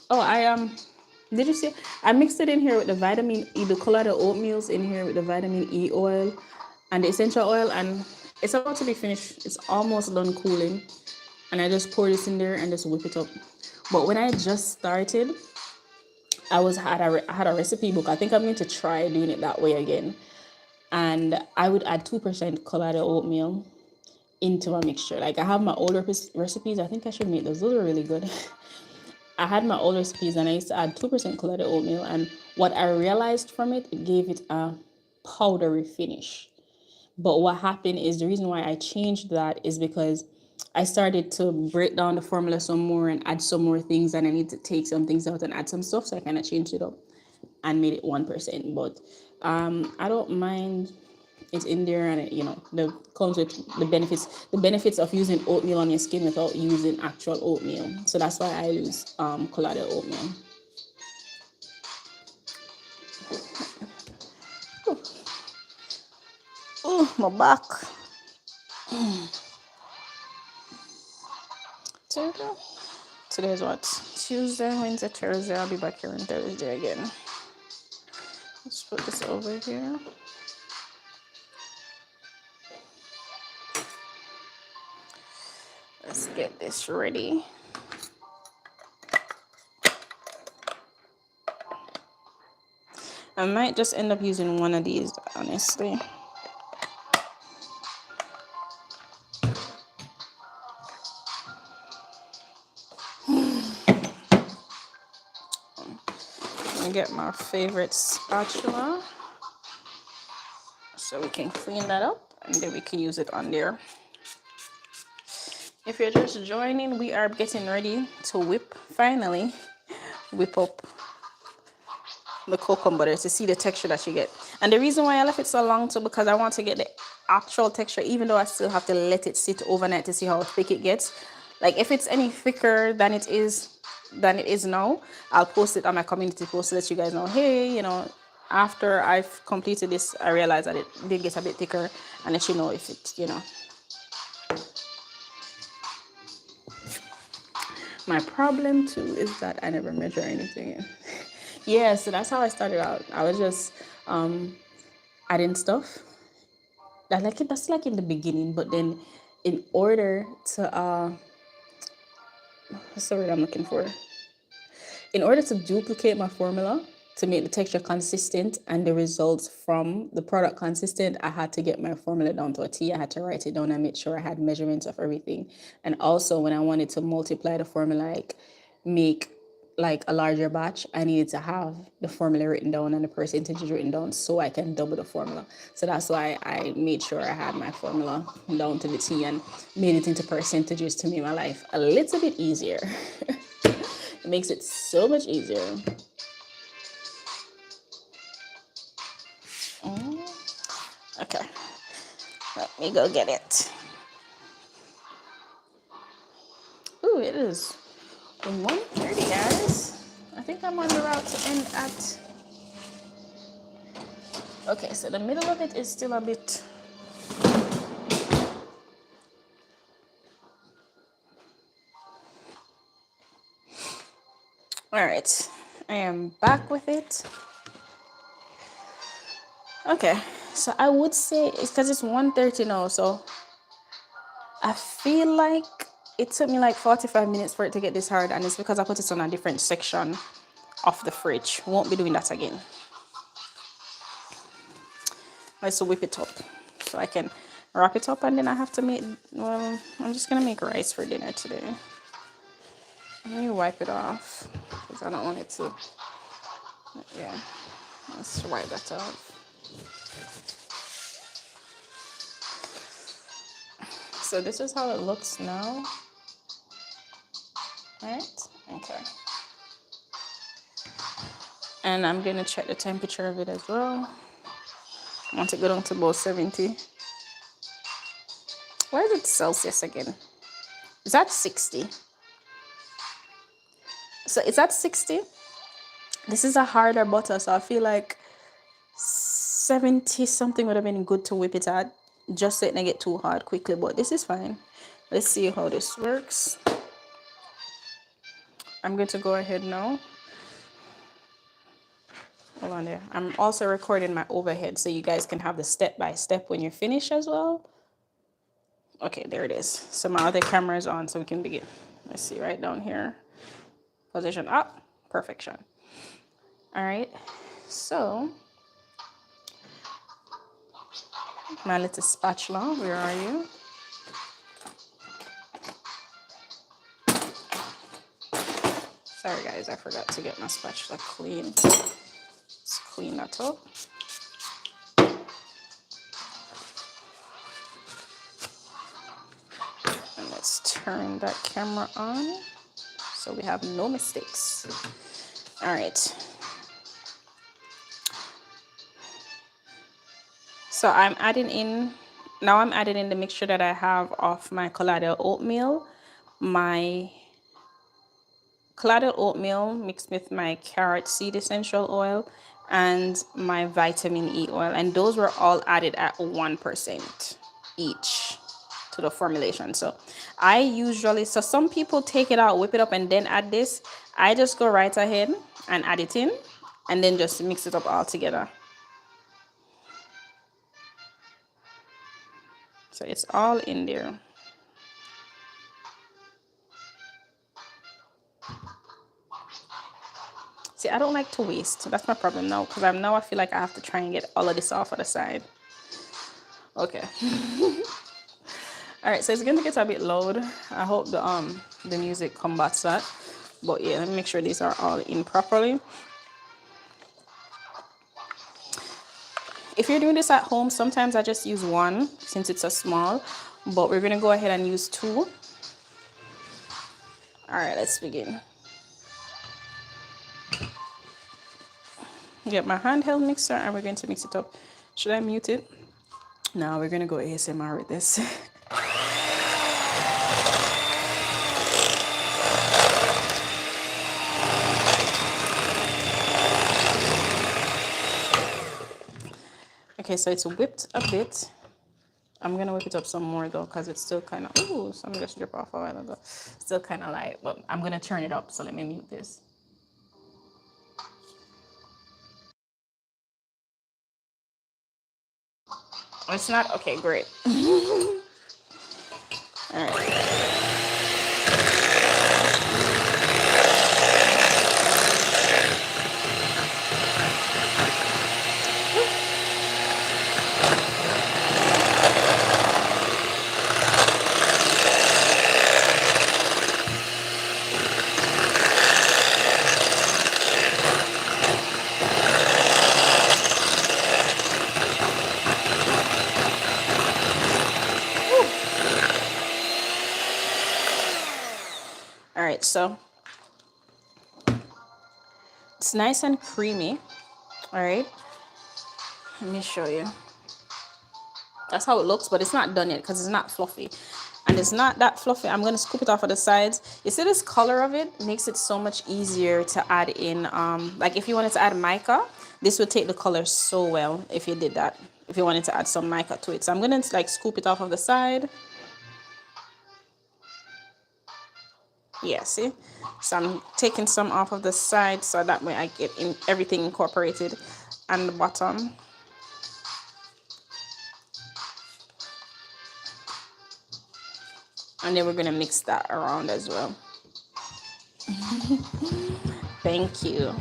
Oh, did you see? I mixed it in here with the vitamin E, the colada oatmeal's in here with the vitamin E oil and the essential oil, and it's about to be finished. It's almost done cooling, and I just pour this in there and just whip it up. But when I just started, I had a recipe book. I think I'm going to try doing it that way again, and I would add 2% colada oatmeal into my mixture. Like I have my older recipes. I think I should make those. Those are really good. I had my old recipes and I used to add 2% colored oatmeal. And what I realized from it, it gave it a powdery finish. But what happened is the reason why I changed that is because I started to break down the formula some more and add some more things, and I need to take some things out and add some stuff. So I kind of changed it up and made it 1%. But I don't mind it's in there, and the comes with the benefits of using oatmeal on your skin without using actual oatmeal. So that's why I use collada oatmeal. Oh, my back. Today Today's what? Tuesday, Wednesday, Thursday. I'll be back here on Thursday again. Let's put this over here. Let's get this ready. I might just end up using one of these, honestly. And get my favorite spatula so we can clean that up and then we can use it on there. If you're just joining, we are getting ready to finally whip up the kokum butter to see the texture that you get. And the reason why I left it so long too, because I want to get the actual texture, even though I still have to let it sit overnight to see how thick it gets. Like if it's any thicker than it is now, I'll post it on my community post to let you guys know, hey, after I've completed this, I realized that it did get a bit thicker, and let you know if it. My problem too is that I never measure anything. Yeah, so that's how I started out. I was just adding stuff. That's like in the beginning, but then in order to what's the word I'm looking for? In order to duplicate my formula to make the texture consistent and the results from the product consistent, I had to get my formula down to a T. I had to write it down and make sure I had measurements of everything. And also when I wanted to multiply the formula, like make like a larger batch, I needed to have the formula written down and the percentages written down so I can double the formula. So that's why I made sure I had my formula down to the T and made it into percentages to make my life a little bit easier. It makes it so much easier. Okay, let me go get it. Ooh, it it is 1:30, guys. I think I'm on the route to end at... Okay, so the middle of it is still a bit... All right, I am back with it. Okay, so I would say it's because it's 1:30 now, so I feel like it took me like 45 minutes for it to get this hard, and it's because I put it on a different section of the fridge. Won't be doing that again. Let's whip it up so I can wrap it up, and then I have to make, well, I'm just gonna make rice for dinner today. Let me wipe it off because I don't want it to, yeah, let's wipe that off. So this is how it looks now, right? Okay. And I'm gonna check the temperature of it as well. I want to go down to about 70. Why is it Celsius again? Is that 60? So it's at 60. This is a harder butter, so I feel like 70 something would have been good to whip it at, just so it doesn't get too hard quickly, but this is fine. Let's see how this works. I'm going to go ahead now. Hold on there. I'm also recording my overhead so you guys can have the step-by-step when you're finished as well. Okay, there it is. So my other camera is on so we can begin. Let's see, right down here. Position up, perfection. All right, so my little spatula, where are you? Sorry guys, I forgot to get my spatula clean. Let's clean that up. And let's turn that camera on so we have no mistakes. All right. So I'm adding in the mixture that I have of my collarded oatmeal, mixed with my carrot seed essential oil and my vitamin E oil. And those were all added at 1% each to the formulation. So some people take it out, whip it up, and then add this. I just go right ahead and add it in and then just mix it up all together. So it's all in there. See, I don't like to waste. That's my problem now, because I feel like I have to try and get all of this off of the side. Okay. All right, so it's going to get a bit loud. I hope the music combats that. But yeah, let me make sure these are all in properly. If you're doing this at home, sometimes I just use one since it's a small, but we're gonna go ahead and use two. All right, let's begin. Get my handheld mixer and we're going to mix it up. Should I mute it? No, we're gonna go ASMR with this. Okay, so it's whipped a bit. I'm gonna whip it up some more though, because it's still kind of, ooh, some just drip off a while ago. Still kind of light, but I'm gonna turn it up, so let me mute this. It's not, okay, great. All right. All right, so it's nice and creamy. All right, let me show you. That's how it looks, but it's not done yet because it's not fluffy. and it's not that fluffy. I'm gonna scoop it off of the sides. You see this color of it makes it so much easier to add in. Like if you wanted to add mica, this would take the color so well if you did that. If you wanted to add some mica to it, so I'm gonna like scoop it off of the side. Yeah, see, so I'm taking some off of the side so that way I get in everything incorporated and the bottom. And then we're gonna mix that around as well. Thank you.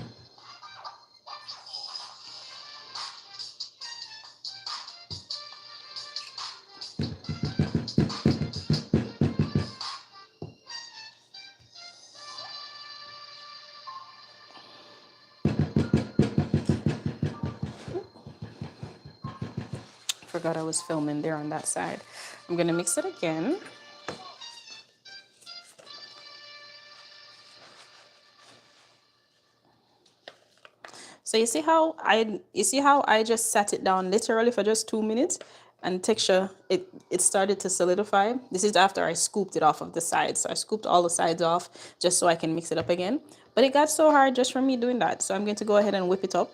Forgot I was filming there on that side. I'm gonna mix it again. So you see how I just sat it down literally for just 2 minutes, and texture it started to solidify. This is after I scooped it off of the sides. So I scooped all the sides off just so I can mix it up again. But it got so hard just from me doing that. So I'm going to go ahead and whip it up.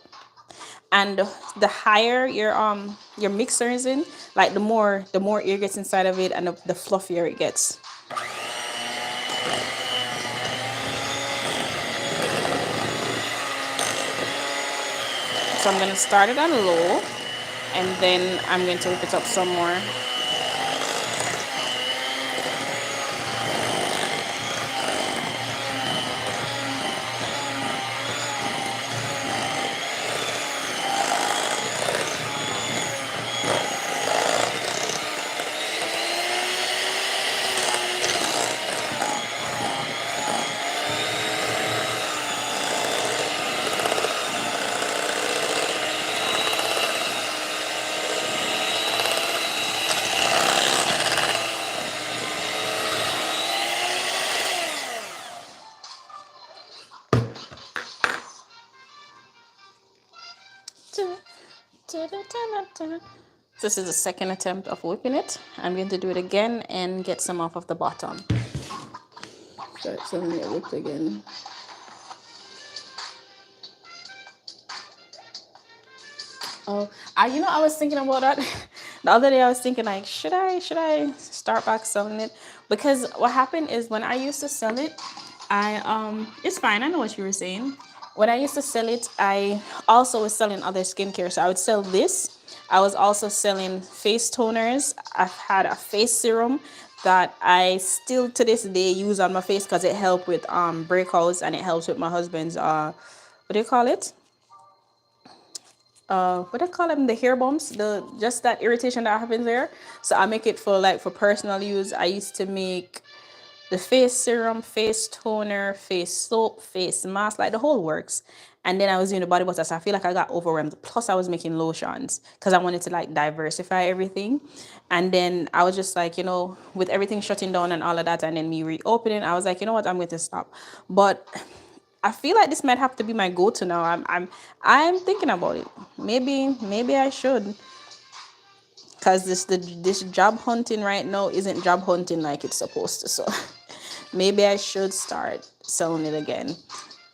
And the higher your mixer is in, like the more air gets inside of it, and the fluffier it gets. So I'm going to start it on low, and then I'm going to whip it up some more. This is the second attempt of whipping it. I'm going to do it again and get some off of the bottom. So it's only whipped again. Oh, I was thinking about that. The other day I was thinking like, should I start back selling it? Because what happened is when I used to sell it, it's fine. I know what you were saying. When I used to sell it, I also was selling other skincare. So I would sell this. I was also selling face toners. I've had a face serum that I still to this day use on my face because it helped with breakouts, and it helps with my husband's what do you call it? What do I call them? The hair bumps, the just that irritation that happens there. So I make it for personal use. I used to make the face serum, face toner, face soap, face mask, like the whole works. And then I was doing the body butter, so I feel like I got overwhelmed. Plus, I was making lotions because I wanted to like diversify everything. And then I was just like, with everything shutting down and all of that, and then me reopening, I was like, you know what, I'm going to stop. But I feel like this might have to be my go-to now. I'm thinking about it. Maybe I should, because this job hunting right now isn't job hunting like it's supposed to. So maybe I should start selling it again.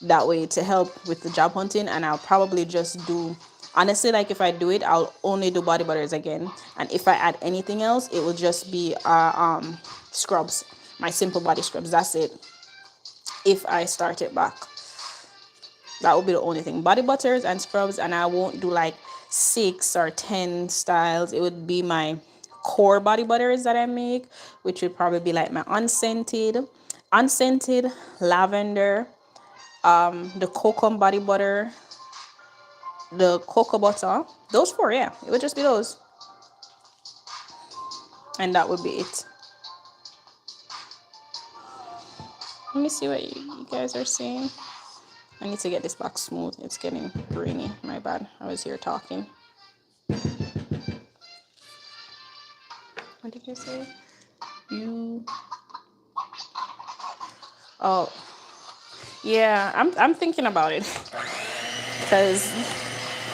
That way to help with the job hunting, and I'll probably just do. Honestly, like if I do it, I'll only do body butters again, and if I add anything else, it will just be scrubs, my simple body scrubs. That's it. If I start it back. That would be the only thing. Body butters and scrubs, and I won't do like 6 or 10 styles. It would be my core body butters that I make, which would probably be like my unscented lavender, the kokum body butter, the cocoa butter. Those 4, yeah. It would just be those. And that would be it. Let me see what you guys are saying. I need to get this back smooth. It's getting grainy. My bad. I was here talking. What did you say? Oh, yeah. I'm thinking about it because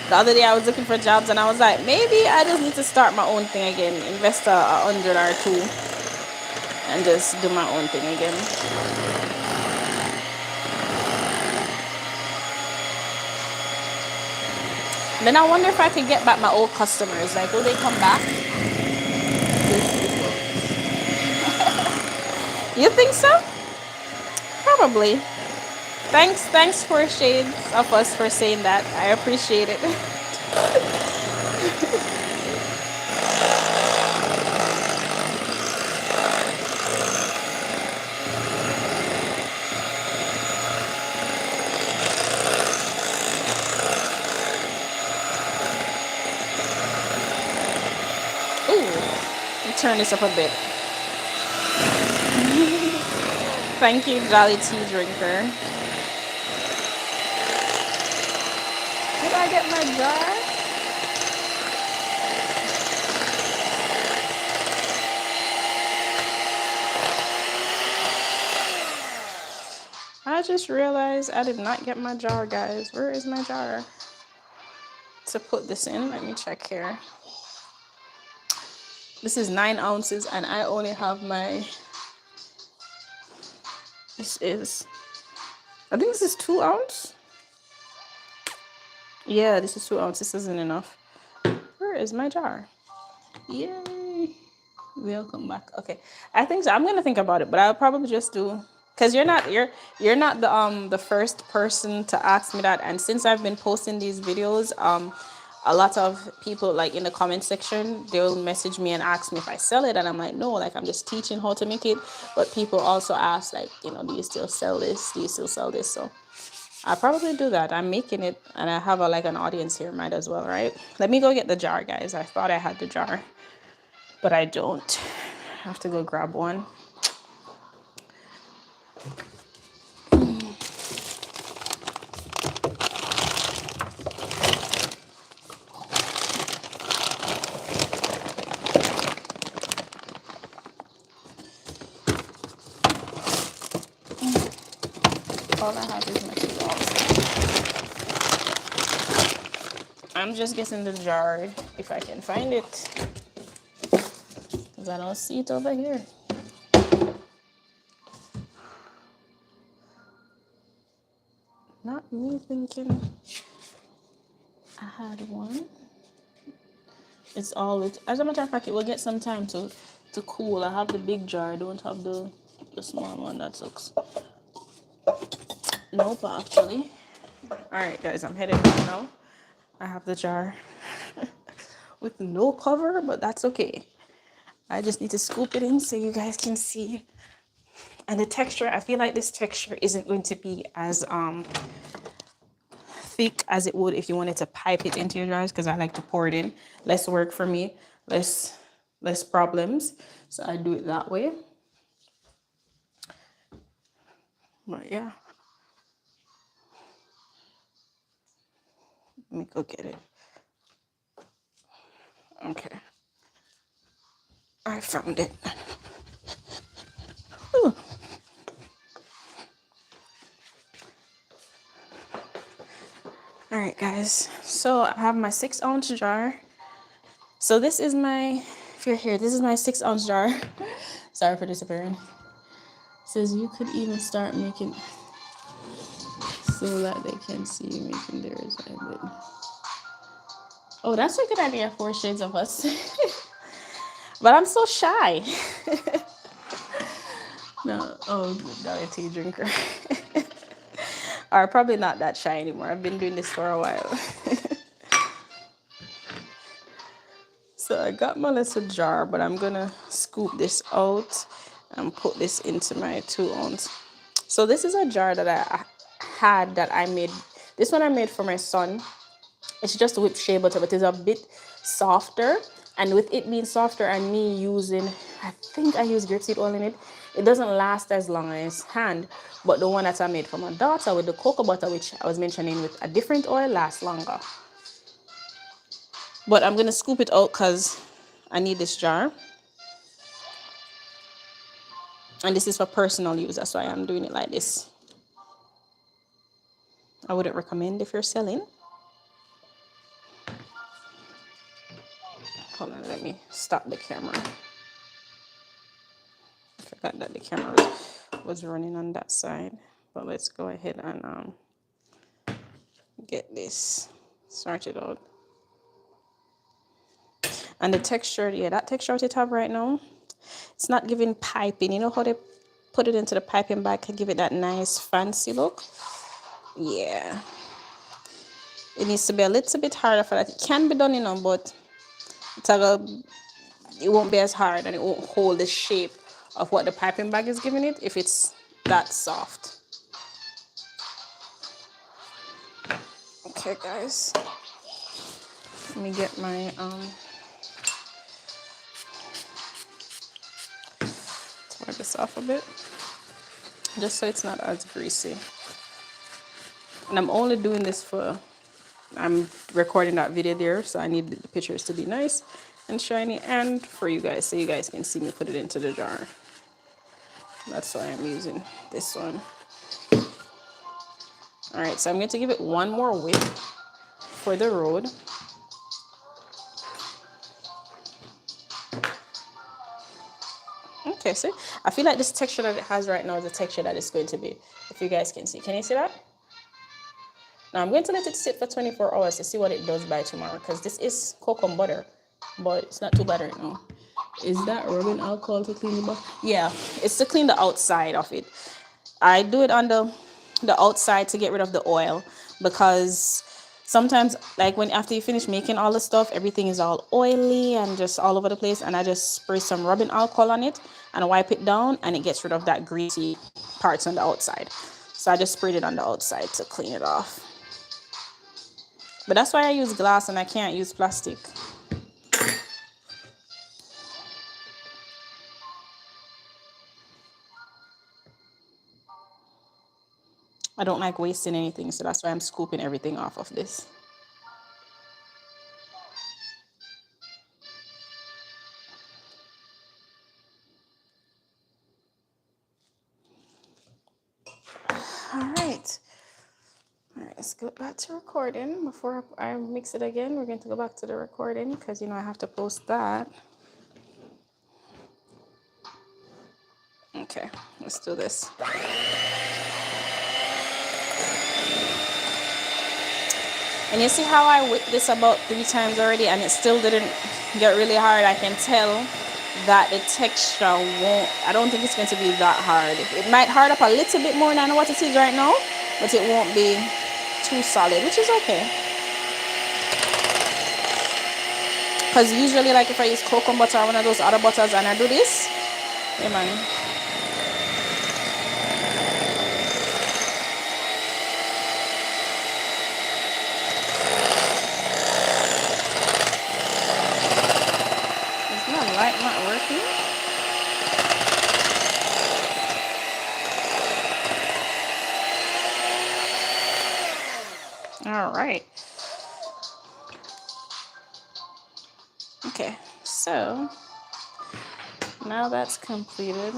the other day I was looking for jobs, and I was like, maybe I just need to start my own thing again. Invest 100 or 2. and just do my own thing again. Then I wonder if I could get back my old customers. Like, will they come back? You think so? Probably. Thanks for shades of us for saying that. I appreciate it. Ooh, let me turn this up a bit. Thank you, Jolly Tea Drinker. Did I get my jar? I just realized I did not get my jar, guys. Where is my jar? To put this in, let me check here. This is 9 ounces and I only have my, I think this is 2 ounce. Yeah, this is 2 ounces. This isn't enough. Where is my jar? Yay. Welcome back. Okay. I think so. I'm gonna think about it, but I'll probably just do, because you're not the first person to ask me that. And since I've been posting these videos, a lot of people, like in the comment section, they'll message me and ask me if I sell it, and I'm like, no, like I'm just teaching how to make it. But people also ask, like, do you still sell this? Do you still sell this? So I'll probably do that. I'm making it and I have like an audience here, might as well, right? Let me go get the jar, guys. I thought I had the jar, but I don't. I have to go grab one. All I have is my 2 ounces. I'm just getting the jar if I can find it, because I don't see it over here. Not me thinking I had one. It's all it. As a matter of fact, it will get some time to cool. I have the big jar. I don't have the small one. That sucks. Nope, actually. All right, guys, I'm headed back now. I have the jar with no cover, but that's okay. I just need to scoop it in so you guys can see. And the texture, I feel like this texture isn't going to be as thick as it would if you wanted to pipe it into your jars, because I like to pour it in. Less work for me, less problems. So I do it that way. But yeah. Let me go get it. Okay. I found it. Ooh. All right, guys. So I have my 6 ounce jar. So this is my, if you're here, this is my 6 ounce jar. Sorry for disappearing. It says you could even start making so that they can see you making theirs. Oh, that's a good idea, 4 shades of us. But I'm so shy. No, oh, not a tea drinker. Or probably not that shy anymore. I've been doing this for a while. So I got my little jar, but I'm gonna scoop this out and put this into my 2 ounce. So this is a jar that I had that I made. This one I made for my son. It's just whipped shea butter, but it's a bit softer. And with it being softer and me using, I think I use grapeseed oil in it, it doesn't last as long as hand. But the one that I made for my daughter with the cocoa butter, which I was mentioning with a different oil, lasts longer. But I'm gonna scoop it out because I need this jar. And this is for personal use, that's why I'm doing it like this. I wouldn't recommend if you're selling. Hold on, let me stop the camera. Okay. forgot that the camera was running on that side. But let's go ahead and get this started out. And the texture, yeah, that texture that it have right now, it's not giving piping. You know how they put it into the piping bag and give it that nice fancy look? Yeah. It needs to be a little bit harder for that. It can be done, you know, but it won't be as hard and it won't hold the shape of what the piping bag is giving it if it's that soft. Okay, guys. Let me get my wipe this off a bit, just so it's not as greasy. And I'm only doing this I'm recording that video there, so I need the pictures to be nice and shiny, and for you guys, so you guys can see me put it into the jar. That's why I'm using this one. All right, so I'm going to give it one more whip for the road. Okay, see, I feel like this texture that it has right now is the texture that it's going to be, if you guys can see. Can you see that? Now I'm going to let it sit for 24 hours to see what it does by tomorrow, because this is kokum butter, but it's not too bad right now. Is that rubbing alcohol to clean the butter? Yeah, it's to clean the outside of it. I do it on the outside to get rid of the oil, because sometimes, like, when after you finish making all the stuff, everything is all oily and just all over the place, and I just spray some rubbing alcohol on it and wipe it down, and it gets rid of that greasy parts on the outside. So I just sprayed it on the outside to clean it off. But that's why I use glass and I can't use plastic. I don't like wasting anything, so that's why I'm scooping everything off of this. All right. All right, let's go back to recording. Before I mix it again, we're going to go back to the recording because, you know, I have to post that. Okay, let's do this. And you see how I whipped this about 3 times already and it still didn't get really hard? I can tell that the texture I don't think it's going to be that hard. It might hard up a little bit more than what it is right now, but it won't be too solid, which is okay. Because usually, like, if I use cocoa butter or one of those other butters and I do this, yeah, man. Is my light not working? All right. Okay, so now that's completed.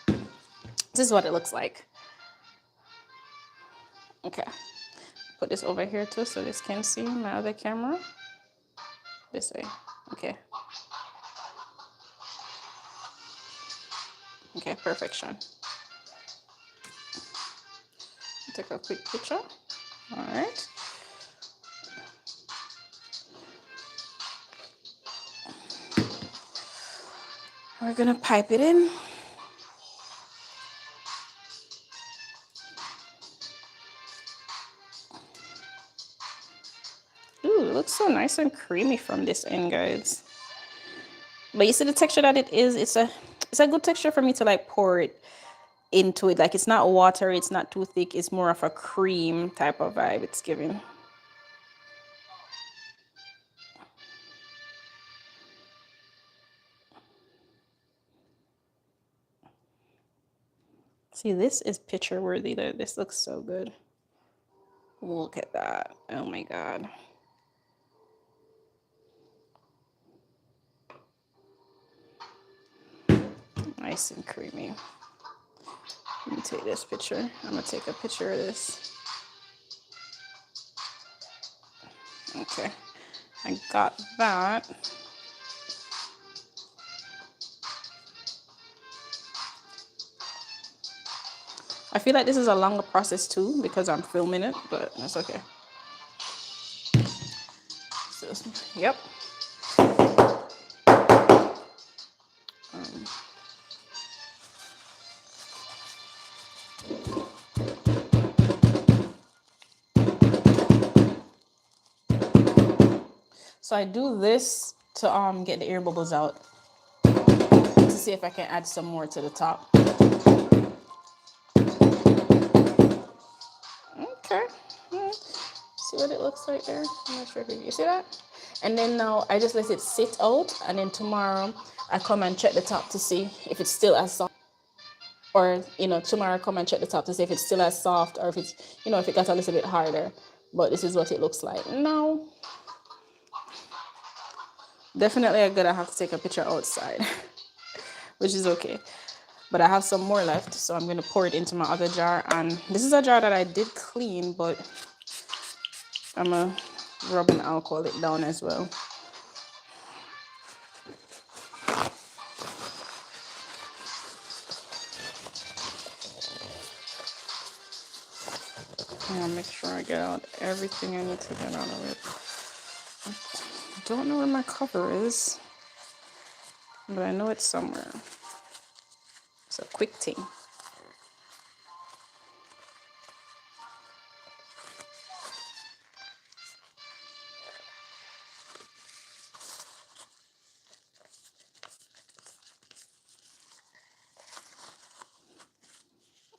This is what it looks like. Okay, put this over here too so this can see my other camera. This way. Okay. Okay, perfection. Take a quick picture. All right. We're gonna pipe it in. Ooh, it looks so nice and creamy from this end, guys. But you see the texture that it is, it's a good texture for me to, like, pour it into it. Like, it's not watery, it's not too thick, it's more of a cream type of vibe it's giving. See, this is picture worthy. This looks so good. Look at that. Oh my God. Nice and creamy. Let me take this picture. I'm gonna take a picture of this. Okay, I got that. I feel like this is a longer process too because I'm filming it, but that's okay. So, yep. So I do this to get the air bubbles out to see if I can add some more to the top. Okay. See what it looks like there? I'm not sure if you see that. And then now I just let it sit out, and then tomorrow I come and check the top to see if it's still as soft. Or, tomorrow I come and check the top to see if it's still as soft or if it's, if it got a little bit harder. But this is what it looks like now. Definitely I'm gonna have to take a picture outside, which is okay. But I have some more left, so I'm gonna pour it into my other jar. And this is a jar that I did clean, but I'm gonna rub and alcohol it down as well. I'll make sure I get out everything I need to get out of it. I don't know where my cover is, but I know it's somewhere. It's a quick thing.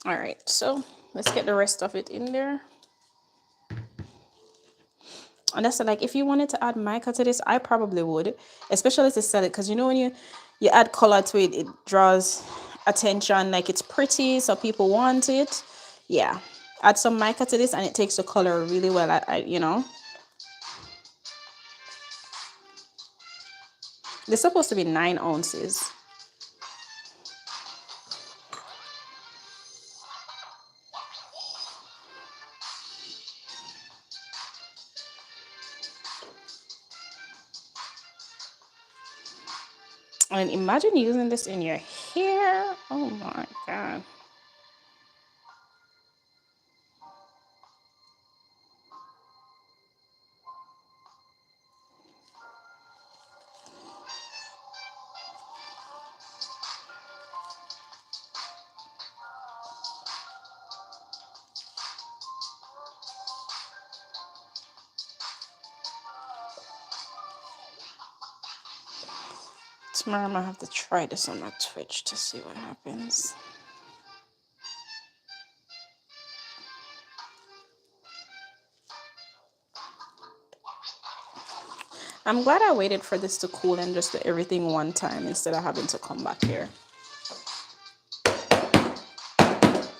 All right, so let's get the rest of it in there. And that's like, if you wanted to add mica to this, I probably would, especially to sell it, because when you add color to it, it draws attention, like it's pretty, so people want it. Yeah, add some mica to this and it takes the color really well. They're supposed to be 9 ounces. And imagine using this in your hair. Oh my God. Tomorrow I'm gonna have to try this on my Twitch to see what happens. I'm glad I waited for this to cool and just do everything one time instead of having to come back here.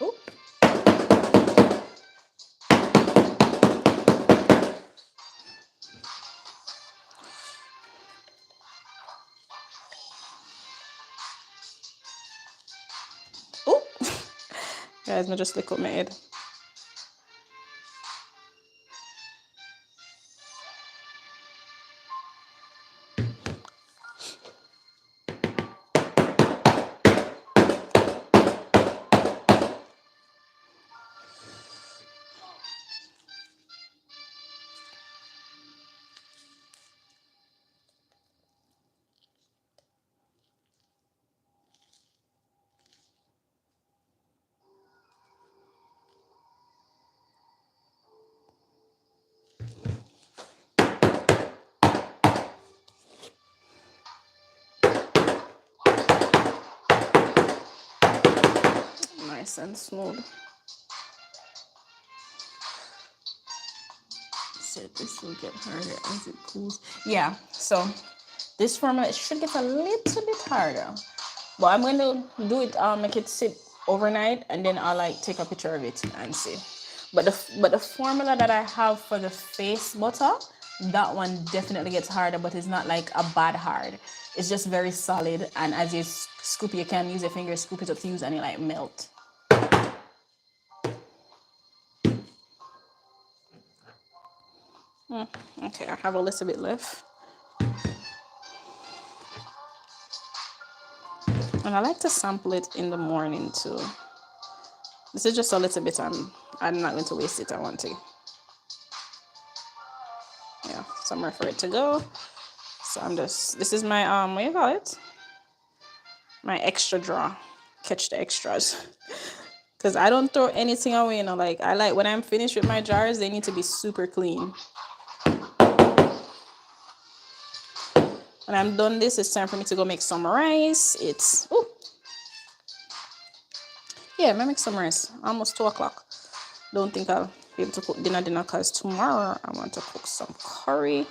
Oop. Oop. Guys, I just look at my head. Nice and smooth. So this will get harder as it cools. Yeah, so this formula should get a little bit harder. But I'm going to do it, make it sit overnight, and then I'll take a picture of it and see. But the formula that I have for the face butter, that one definitely gets harder, but it's not like a bad hard. It's just very solid, and as you scoop, you can use your fingers, scoop it up to use, and it melt. Okay, I have a little bit left. And I like to sample it in the morning too. This is just a little bit. I'm not going to waste it. I want to, yeah, somewhere for it to go. So I'm just, this is my what do you call it? My extra drawer. Catch the extras. Because I don't throw anything away, you know. Like, I like when I'm finished with my jars, they need to be super clean. When I'm done this, it's time for me to go make some rice. It's, oh, yeah, I make some rice. Almost 2 o'clock. Don't think I'll be able to cook dinner because tomorrow I want to cook some curry,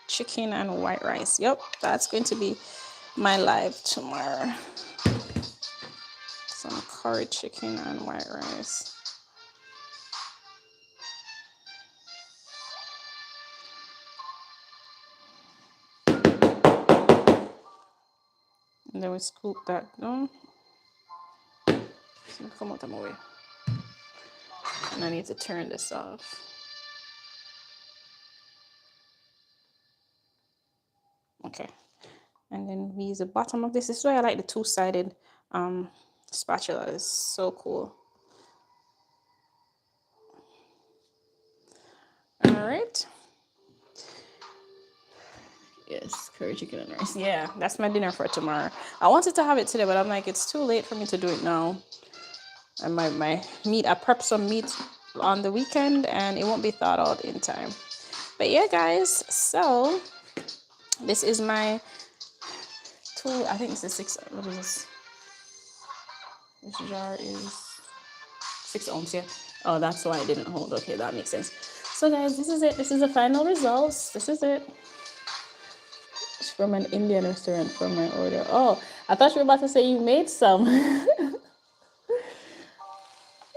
chicken, and white rice. Yep, that's going to be my life tomorrow. Some curry, chicken, and white rice. And then we scoop that down. So come out of my way. And I need to turn this off. Okay. And then we use the bottom of this. This is why I like the two-sided spatula. It's so cool. All right. Yes, curry chicken and rice. Yeah, that's my dinner for tomorrow. I wanted to have it today, but I'm like, it's too late for me to do it now. And my meat, I prepped some meat on the weekend and it won't be thawed out in time. But yeah, guys, so this is my two, I think it's a 6, what is this? This jar is 6 ounces, yeah. Oh, that's why it didn't hold. Okay, that makes sense. So guys, this is it. This is the final results. This is it. It's from an Indian restaurant from my order. Oh, I thought you were about to say you made some.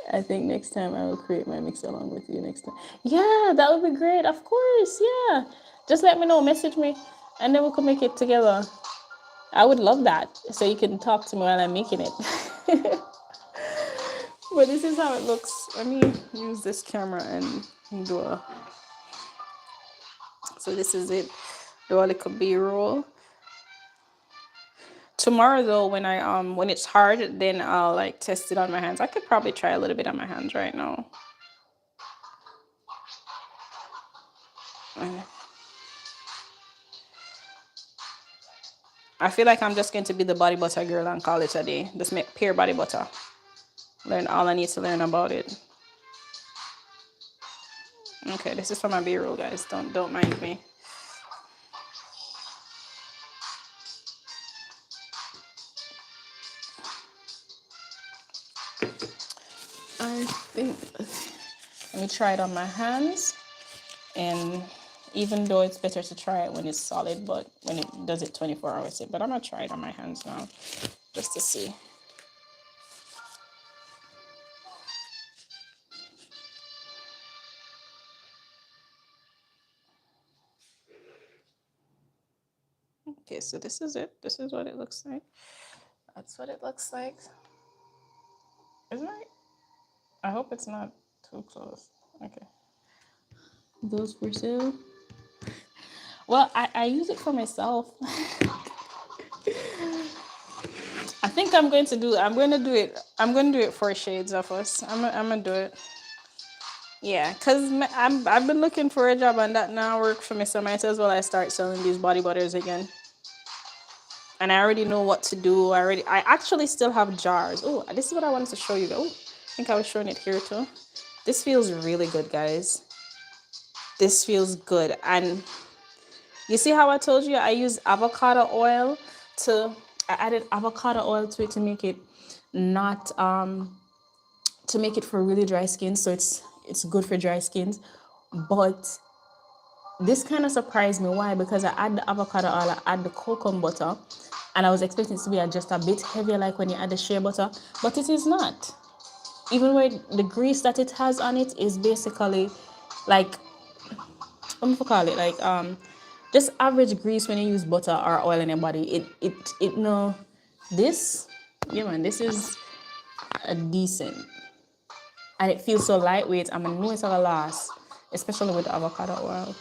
I think next time I will create my mix along with you next time. Yeah, that would be great. Of course, yeah. Just let me know, message me, and then we can make it together. I would love that. So you can talk to me while I'm making it. But this is how it looks. Let me use this camera and do a. So this is it. Do a little B-roll. Tomorrow though, when it's hard, then I'll like test it on my hands. I could probably try a little bit on my hands right now. I feel like I'm just going to be the body butter girl and call it a day. Just make pure body butter. Learn all I need to learn about it. Okay, this is for my B-roll, guys. Don't mind me. I think, let me try it on my hands. And even though it's better to try it when it's solid, but when it does it 24 hours, but I'm gonna try it on my hands now just to see. Okay, so this is it. This is what it looks like. That's what it looks like. Isn't it? I hope it's not too close. Okay. Those for sale. Well, I use it for myself. I think I'm going to do it 4 shades of us. I'm gonna do it. Yeah, because I've been looking for a job and that now work for me, so might as well I start selling these body butters again. And I already know what to do. I actually still have jars. Oh, this is what I wanted to show you. Oh, I think I was showing it here too. This feels really good, guys. This feels good. And you see how I told you I use avocado oil I added avocado oil to it to make it not to make it for really dry skin, so it's good for dry skins. But this kind of surprised me. Why? Because I add the avocado oil, I add the kokum butter, and I was expecting it to be just a bit heavier like when you add the shea butter, but it is not. Even with the grease that it has on it is basically like, what do you call it, like just average grease when you use butter or oil in your body. It no, this, yeah man, this is a decent, and it feels so lightweight. I know it's gonna last, especially with the avocado oil.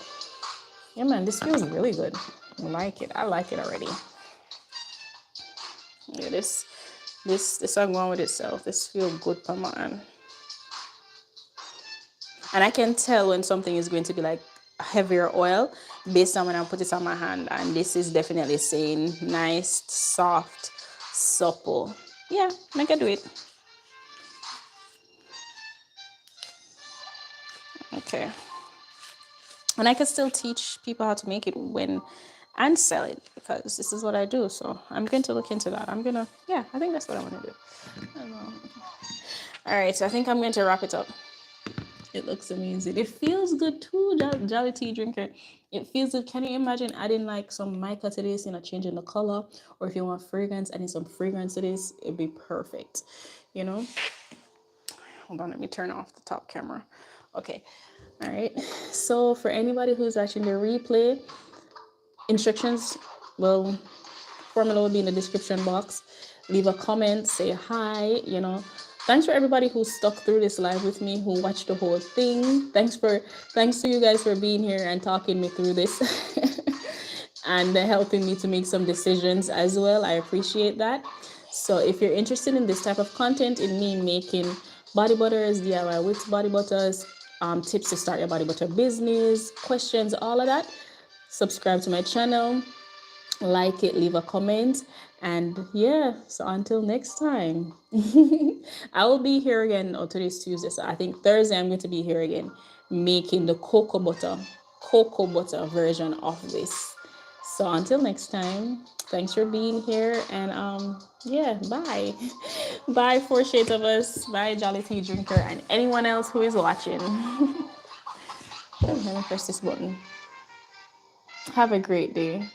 Yeah man, this feels really good. I like it already. Yeah, this I'm going with itself. This feels good for man. And I can tell when something is going to be like heavier oil based on when I put it on my hand. And this is definitely saying nice, soft, supple. Yeah, I can do it. Okay. And I can still teach people how to make it when and sell it because this is what I do. So I'm going to look into that. Yeah, I think that's what I want to do. I don't know. All right, so I think I'm going to wrap it up. It looks amazing. It feels good too, Jolly Tea Drinker. It feels good. Can you imagine adding like some mica to this, changing the color? Or if you want fragrance, adding some fragrance to this, it'd be perfect, you know? Hold on, let me turn off the top camera. Okay. All right. So for anybody who's watching the replay, instructions will formula will be in the description box. Leave a comment, say hi, Thanks for everybody who stuck through this live with me, who watched the whole thing. Thanks to you guys for being here and talking me through this and helping me to make some decisions as well. I appreciate that. So if you're interested in this type of content, in me making body butters, DIY with body butters, tips to start your body butter business, questions, all of that, subscribe to my channel, like it, leave a comment, and yeah, so until next time. I will be here again. Today's Tuesday, so I think Thursday I'm going to be here again making the cocoa butter version of this. So until next time, thanks for being here, and yeah, bye. Bye, 4 Shades of Us. Bye, Jolly Tea Drinker, and anyone else who is watching. Let me press this button. Have a great day.